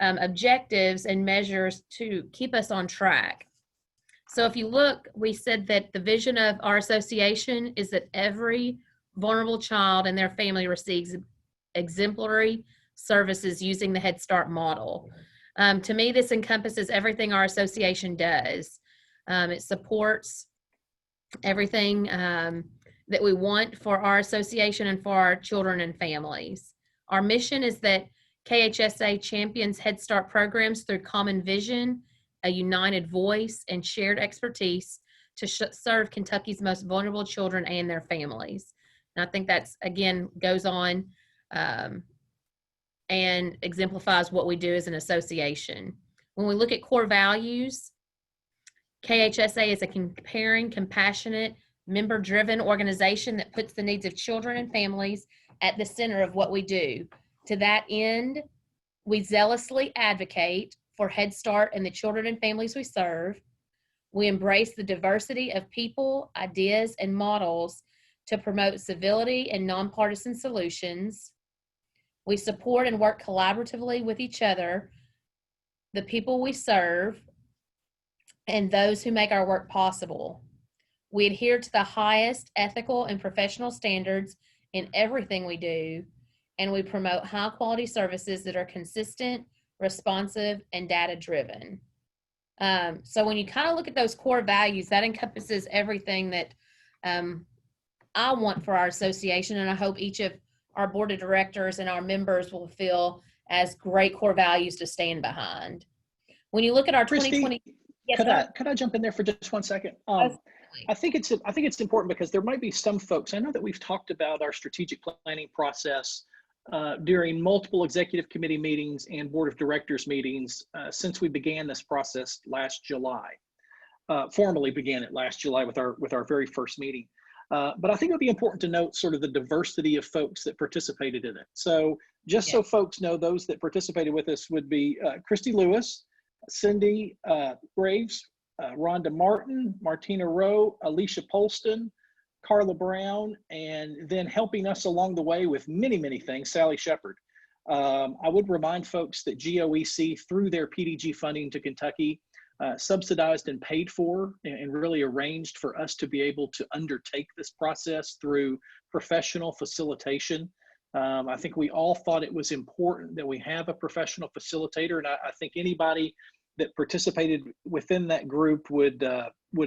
objectives and measures to keep us on track. So if you look, we said that the vision of our association is that every vulnerable child and their family receives exemplary services using the Head Start model. To me, this encompasses everything our association does. It supports everything that we want for our association and for our children and families. Our mission is that KHSA champions Head Start programs through common vision, a united voice, and shared expertise to serve Kentucky's most vulnerable children and their families. And I think that's, again, goes on and exemplifies what we do as an association. When we look at core values, KHSA is a caring, compassionate, member-driven organization that puts the needs of children and families at the center of what we do. To that end, we zealously advocate for Head Start and the children and families we serve. We embrace the diversity of people, ideas, and models to promote civility and nonpartisan solutions. We support and work collaboratively with each other, the people we serve, and those who make our work possible. We adhere to the highest ethical and professional standards in everything we do, and we promote high-quality services that are consistent, responsive, and data-driven. So when you kind of look at those core values, that encompasses everything that I want for our association, and I hope each of our board of directors and our members will feel as great core values to stand behind. When you look at our Christy, 2020, yes, could I jump in there for just 1 second? I think it's important because there might be some folks. I know that we've talked about our strategic planning process during multiple executive committee meetings and board of directors meetings since we began this process last July. Formally began it last July with our very first meeting. But I think it'll be important to note sort of the diversity of folks that participated in it. So just so folks know, those that participated with us would be Christy Lewis, Cindy Graves, Rhonda Martin, Martina Rowe, Alicia Polston, Carla Brown, and then helping us along the way with many, many things, Sally Shepard. I would remind folks that GOEC, through their PDG funding to Kentucky, subsidized and paid for and really arranged for us to be able to undertake this process through professional facilitation. I think we all thought it was important that we have a professional facilitator, and I think anybody that participated within that group would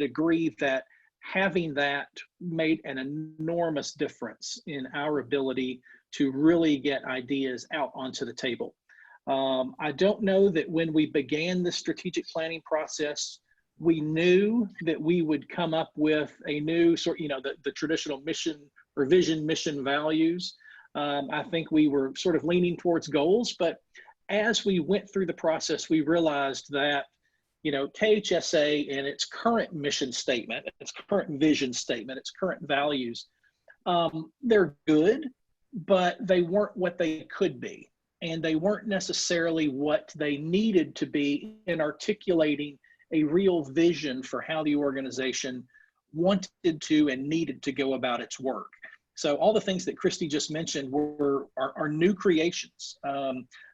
agree that having that made an enormous difference in our ability to really get ideas out onto the table. I don't know that when we began the strategic planning process, we knew that we would come up with a new sort, the traditional mission or vision, mission, values. I think we were sort of leaning towards goals, but as we went through the process, we realized that, KHSA and its current mission statement, its current vision statement, its current values, they're good, but they weren't what they could be. And they weren't necessarily what they needed to be in articulating a real vision for how the organization wanted to and needed to go about its work. So all the things that Christy just mentioned are new creations.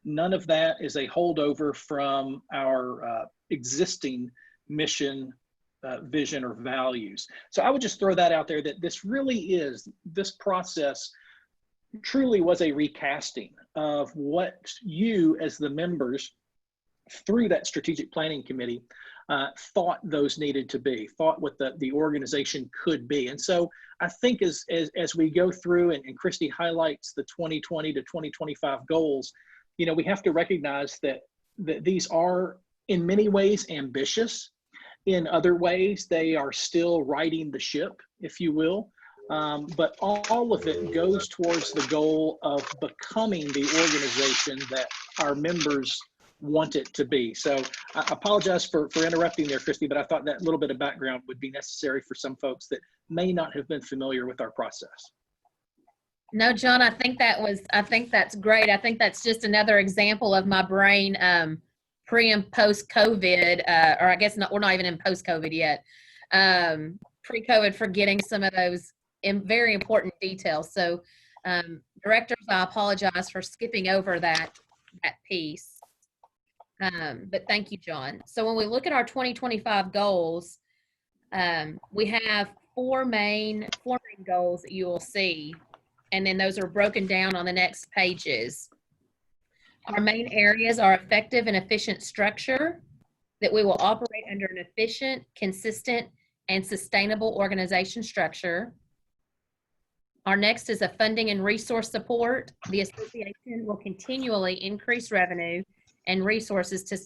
None of that is a holdover from our existing mission, vision, or values. So I would just throw that out there, that this process truly was a recasting of what you as the members through that strategic planning committee thought those needed to be, thought what the organization could be. And so I think as we go through and Christy highlights the 2020 to 2025 goals, we have to recognize that these are in many ways ambitious. In other ways, they are still righting the ship, if you will. But all of it goes towards the goal of becoming the organization that our members want it to be. So I apologize for interrupting there, Christy, but I thought that little bit of background would be necessary for some folks that may not have been familiar with our process. No, John, I think that's great. I think that's just another example of my brain pre and post COVID, or I guess we're not even in post COVID yet. Pre-COVID, forgetting some of those very important details. So directors, I apologize for skipping over that piece. But thank you, John. So when we look at our 2025 goals, we have four main goals that you will see, and then those are broken down on the next pages. Our main areas are effective and efficient structure, that we will operate under an efficient, consistent, and sustainable organization structure. Our next is a funding and resource support. The association will continually increase revenue and resources to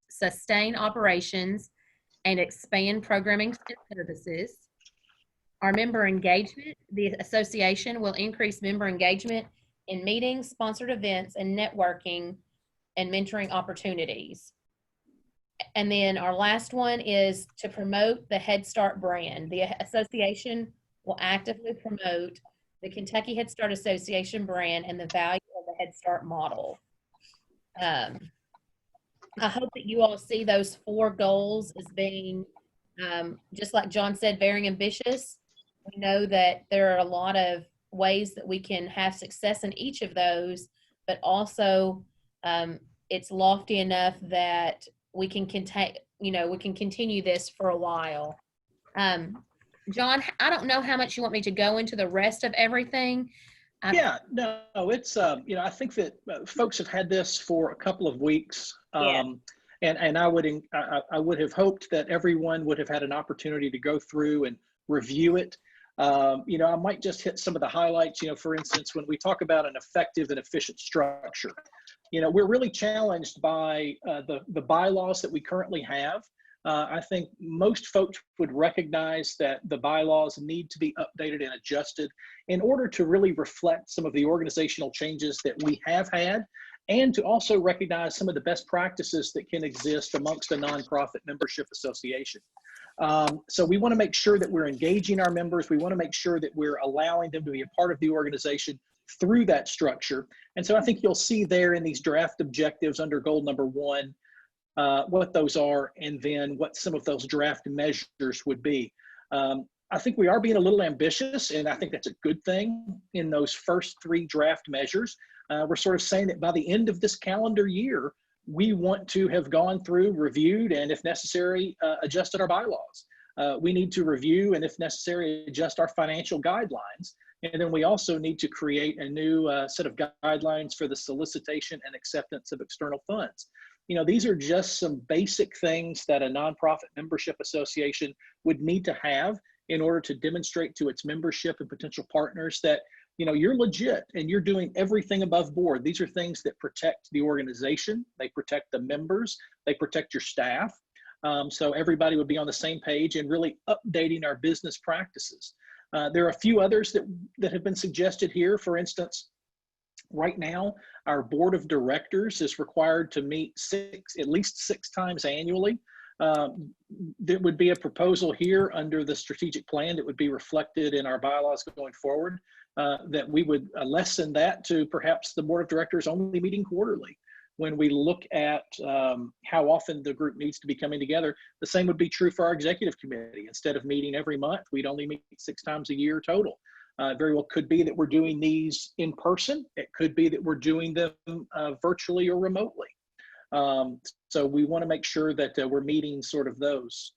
sustain operations and expand programming services. Our member engagement, the association will increase member engagement in meetings, sponsored events, and networking and mentoring opportunities. And then our last one is to promote the Head Start brand. The association will actively promote the Kentucky Head Start Association brand and the value of the Head Start model. I hope that you all see those four goals as being Just like John said, very ambitious. We know that there are a lot of ways that we can have success in each of those, but also it's lofty enough that we can continue this for a while. John, I don't know how much you want me to go into the rest of everything. Yeah, no, it's, I think that folks have had this for a couple of weeks. And I would have hoped that everyone would have had an opportunity to go through and review it. I might just hit some of the highlights. For instance, when we talk about an effective and efficient structure, we're really challenged by the bylaws that we currently have. I think most folks would recognize that the bylaws need to be updated and adjusted in order to really reflect some of the organizational changes that we have had, and to also recognize some of the best practices that can exist amongst a nonprofit membership association. So we want to make sure that we're engaging our members. We want to make sure that we're allowing them to be a part of the organization through that structure. And so I think you'll see there in these draft objectives under goal number 1, what those are, and then what some of those draft measures would be. I think we are being a little ambitious, and I think that's a good thing in those first 3 draft measures. We're sort of saying that by the end of this calendar year, we want to have gone through, reviewed, and if necessary, adjusted our bylaws. We need to review and if necessary, adjust our financial guidelines. And then we also need to create a new set of guidelines for the solicitation and acceptance of external funds. These are just some basic things that a nonprofit membership association would need to have in order to demonstrate to its membership and potential partners that you're legit and you're doing everything above board. These are things that protect the organization, they protect the members, they protect your staff. So everybody would be on the same page and really updating our business practices. There are a few others that have been suggested here. For instance, right now, our board of directors is required to meet at least six times annually. There would be a proposal here under the strategic plan that would be reflected in our bylaws going forward, that we would lessen that to perhaps the board of directors only meeting quarterly. When we look at how often the group needs to be coming together, the same would be true for our executive committee. Instead of meeting every month, we'd only meet 6 times a year total. Very well could be that we're doing these in person. It could be that we're doing them virtually or remotely. So we want to make sure that we're meeting sort of those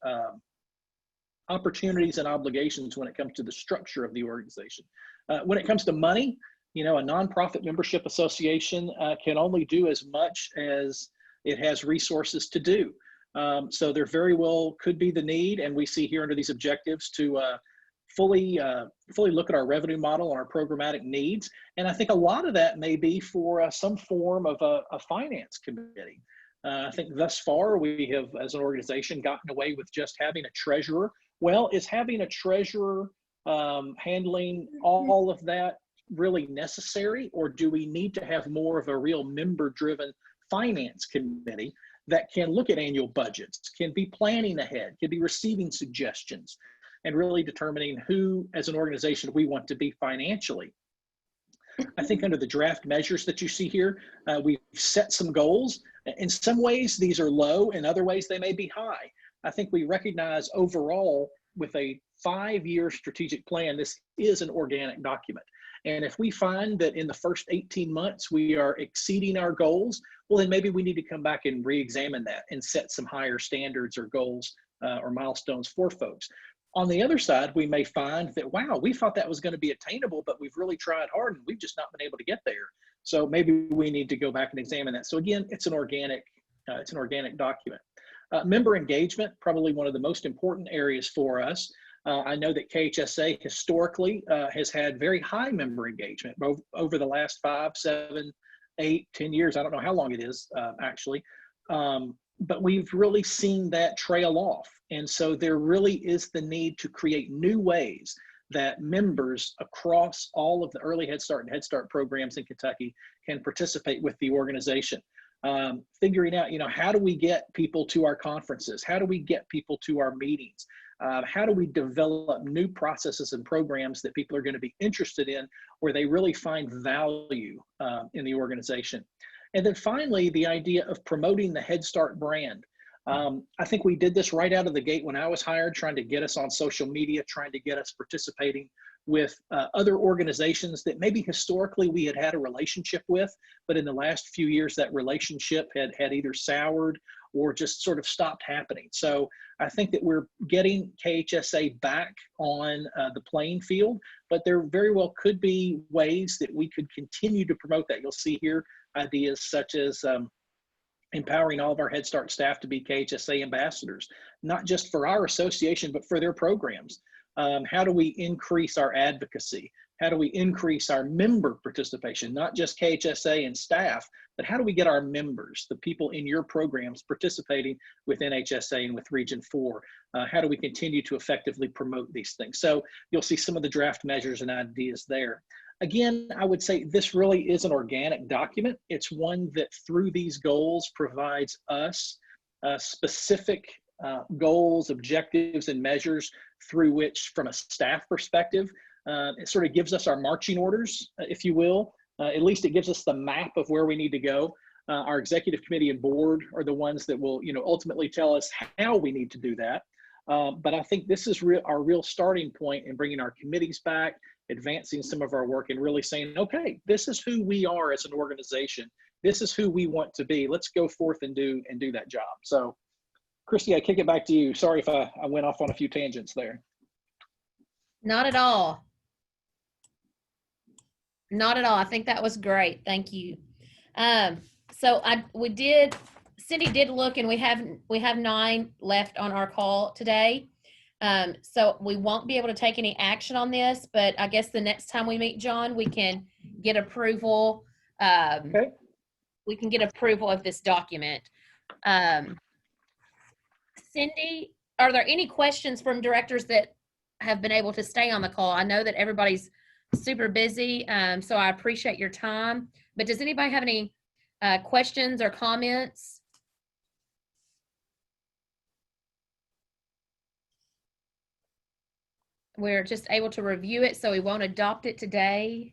opportunities and obligations when it comes to the structure of the organization. When it comes to money, a nonprofit membership association can only do as much as it has resources to do. So there very well could be the need, and we see here under these objectives, to fully look at our revenue model and our programmatic needs. And I think a lot of that may be for some form of a finance committee. I think thus far we have, as an organization, gotten away with just having a treasurer. Well, is having a treasurer handling all of that really necessary, or do we need to have more of a real member-driven finance committee that can look at annual budgets, can be planning ahead, can be receiving suggestions, and really determining who, as an organization, we want to be financially? I think under the draft measures that you see here, we've set some goals. In some ways, these are low. In other ways, they may be high. I think we recognize overall, with a 5-year strategic plan, this is an organic document. And if we find that in the first 18 months we are exceeding our goals, well, then maybe we need to come back and re-examine that and set some higher standards or goals or milestones for folks. On the other side, we may find that, wow, we thought that was going to be attainable, but we've really tried hard and we've just not been able to get there. So maybe we need to go back and examine that. So again, it's an organic document. Member engagement, probably one of the most important areas for us. I know that KHSA historically has had very high member engagement over the last 5, 7, 8, 10 years. I don't know how long it is actually, but we've really seen that trail off. And so there really is the need to create new ways that members across all of the early Head Start and Head Start programs in Kentucky can participate with the organization. Figuring out, how do we get people to our conferences? How do we get people to our meetings? How do we develop new processes and programs that people are going to be interested in, where they really find value in the organization? And then finally, the idea of promoting the Head Start brand. I think we did this right out of the gate when I was hired, trying to get us on social media, trying to get us participating with other organizations that maybe historically we had had a relationship with, but in the last few years that relationship had either soured or just sort of stopped happening. So I think that we're getting KHSA back on the playing field, but there very well could be ways that we could continue to promote that. You'll see here ideas such as empowering all of our Head Start staff to be KHSA ambassadors, not just for our association, but for their programs. How do we increase our advocacy? How do we increase our member participation, not just KHSA and staff, but how do we get our members, the people in your programs, participating with NHSA and with Region 4? How do we continue to effectively promote these things? So you'll see some of the draft measures and ideas there. Again, I would say this really is an organic document. It's one that through these goals provides us specific goals, objectives, and measures through which, from a staff perspective, it sort of gives us our marching orders, if you will. At least it gives us the map of where we need to go. Our executive committee and board are the ones that will, ultimately tell us how we need to do that. But I think this is our real starting point in bringing our committees back, advancing some of our work, and really saying, okay, this is who we are as an organization. This is who we want to be. Let's go forth and do that job. So, Christy, I kick it back to you. Sorry if I went off on a few tangents there. Not at all. Not at all. I think that was great. Thank you. So Cindy did look, and we have 9 left on our call today. So we won't be able to take any action on this, but I guess the next time we meet, John, we can get approval. Okay. We can get approval of this document. Cindy, are there any questions from directors that have been able to stay on the call? I know that everybody's super busy, so I appreciate your time. But does anybody have any questions or comments? We're just able to review it, so we won't adopt it today.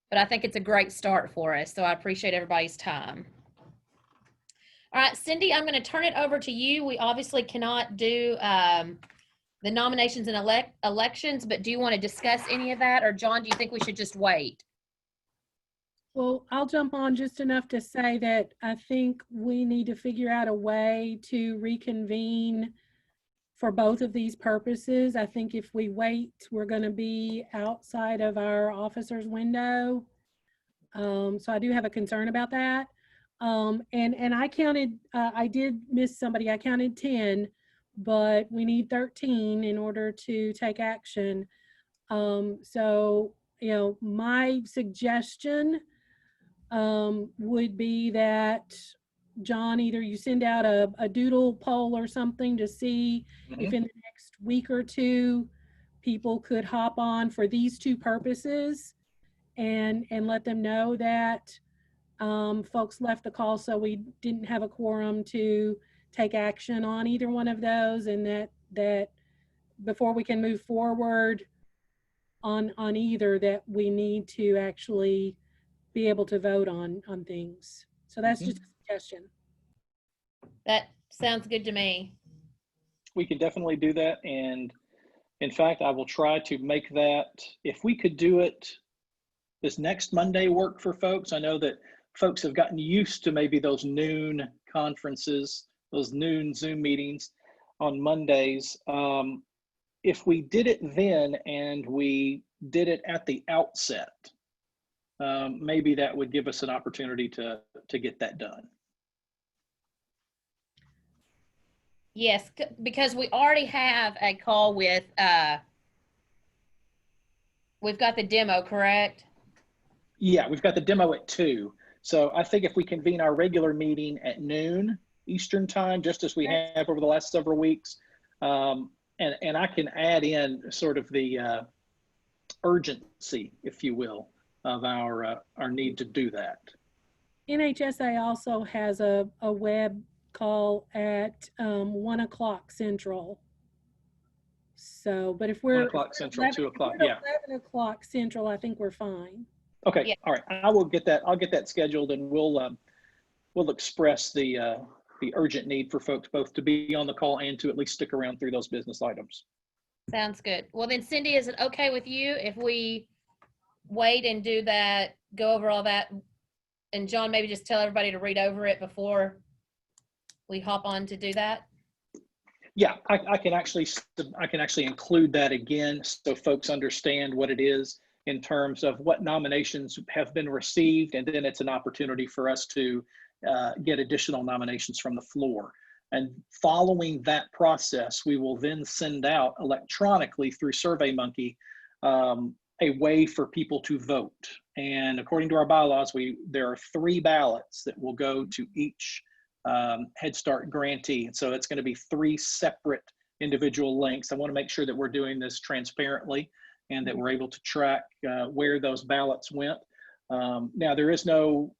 But I think it's a great start for us, so I appreciate everybody's time. All right, Cindy, I'm going to turn it over to you. We obviously cannot do the nominations and elections, but do you want to discuss any of that? Or John, do you think we should just wait? Well, I'll jump on just enough to say that I think we need to figure out a way to reconvene for both of these purposes. I think if we wait, we're going to be outside of our officer's window. So I do have a concern about that. And I counted, I did miss somebody. I counted 10, but we need 13 in order to take action. So, my suggestion would be that, John, either you send out a doodle poll or something to see if in the next week or two people could hop on for these 2 purposes, and let them know that folks left the call, so we didn't have a quorum to take action on either one of those, and that before we can move forward on either, that we need to actually be able to vote on things. So that's just a suggestion. That sounds good to me. We can definitely do that. And in fact, I will try to make that, if we could do it this next Monday, work for folks. I know that folks have gotten used to maybe those noon conferences, those noon Zoom meetings on Mondays. If we did it then and we did it at the outset, maybe that would give us an opportunity to get that done. Yes, because we already have a call with, we've got the demo, correct? Yeah, we've got the demo at 2. So I think if we convene our regular meeting at noon Eastern time, just as we have over the last several weeks, and I can add in sort of the urgency, if you will, of our need to do that. NHSA also has a web call at 1 o'clock Central. So, but if we're 1 o'clock Central, 2 o'clock, yeah. 11 o'clock Central, I think we're fine. Okay, yeah. All right. I will get that. I'll get that scheduled, and we'll express the the urgent need for folks both to be on the call and to at least stick around through those business items. Sounds good. Well, then Cindy, is it okay with you if we wait and do that, go over all that? And John, maybe just tell everybody to read over it before we hop on to do that? Yeah, I can actually include that again so folks understand what it is in terms of what nominations have been received, and then it's an opportunity for us to get additional nominations from the floor. And following that process, we will then send out electronically through SurveyMonkey a way for people to vote. And according to our bylaws, there are 3 ballots that will go to each Head Start grantee. And so it's going to be 3 separate individual links. I want to make sure that we're doing this transparently and that we're able to track where those ballots went. Now, there is no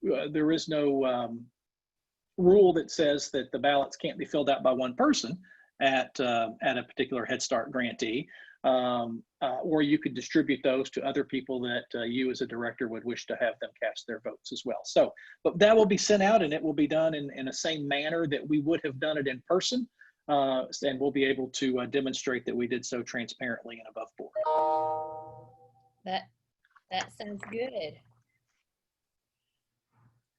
rule that says that the ballots can't be filled out by one person at a particular Head Start grantee, or you could distribute those to other people that you as a director would wish to have them cast their votes as well. So, but that will be sent out, and it will be done in the same manner that we would have done it in person, and we'll be able to demonstrate that we did so transparently and above board. That sounds good.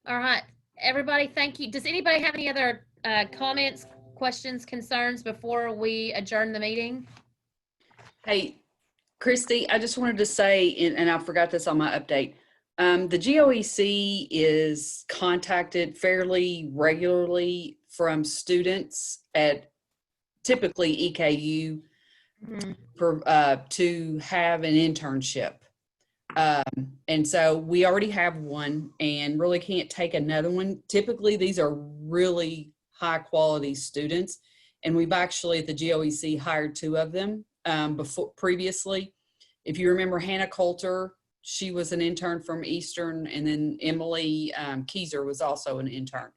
All right, everybody, thank you. Does anybody have any other comments, questions, concerns before we adjourn the meeting? Hey, Christy, I just wanted to say, and I forgot this on my update, the GOEC is contacted fairly regularly from students at typically EKU to have an internship. And so we already have one and really can't take another one. Typically, these are really high quality students. And we've actually at the GOEC hired 2 of them previously. If you remember Hannah Coulter, she was an intern from Eastern, and then Emily Keyser was also an intern.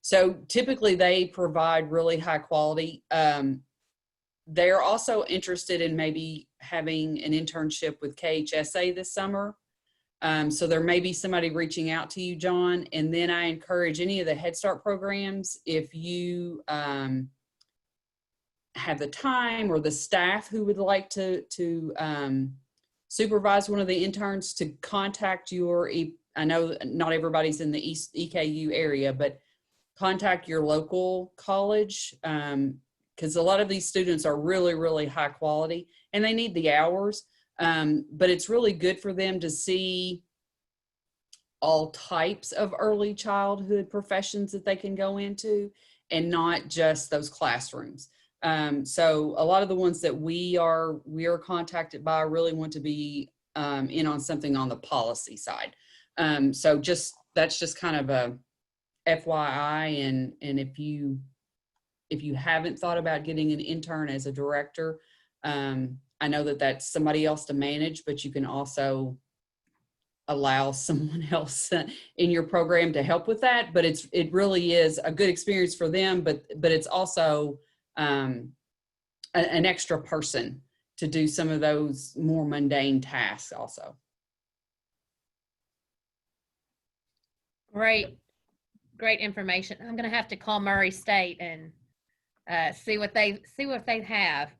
So typically they provide really high quality. They're also interested in maybe having an internship with KHSA this summer. So there may be somebody reaching out to you, John. And then I encourage any of the Head Start programs, if you have the time or the staff who would like to supervise one of the interns, to contact your, I know not everybody's in the East EKU area, but contact your local college, because a lot of these students are really, really high quality and they need the hours. But it's really good for them to see all types of early childhood professions that they can go into and not just those classrooms. So a lot of the ones that we are contacted by really want to be in on something on the policy side. So that's just kind of a FYI. And if you haven't thought about getting an intern as a director, I know that that's somebody else to manage, but you can also allow someone else in your program to help with that. But it really is a good experience for them, but it's also an extra person to do some of those more mundane tasks also. Great information. I'm going to have to call Murray State and see what they have.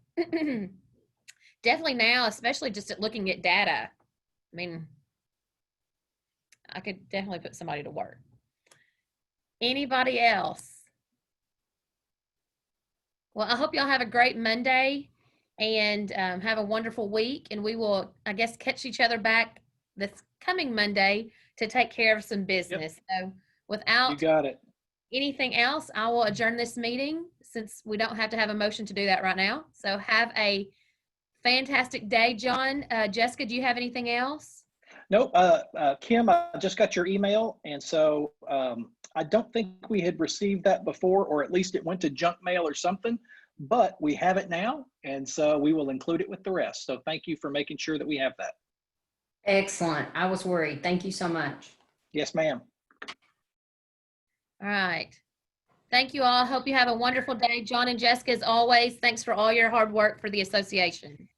Definitely now, especially just at looking at data. I mean, I could definitely put somebody to work. Anybody else? Well, I hope y'all have a great Monday and have a wonderful week. And we will, I guess, catch each other back this coming Monday to take care of some business. Yep. So without you got it. Anything else, I will adjourn this meeting since we don't have to have a motion to do that right now. So have a fantastic day, John. Jessica, do you have anything else? Nope. Kim, I just got your email. And so I don't think we had received that before, or at least it went to junk mail or something, but we have it now. And so we will include it with the rest. So thank you for making sure that we have that. Excellent. I was worried. Thank you so much. Yes, ma'am. All right. Thank you all. Hope you have a wonderful day. John and Jessica, as always, thanks for all your hard work for the association.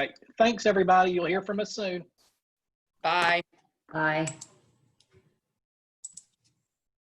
Right. Thanks, everybody. You'll hear from us soon. Bye. Bye.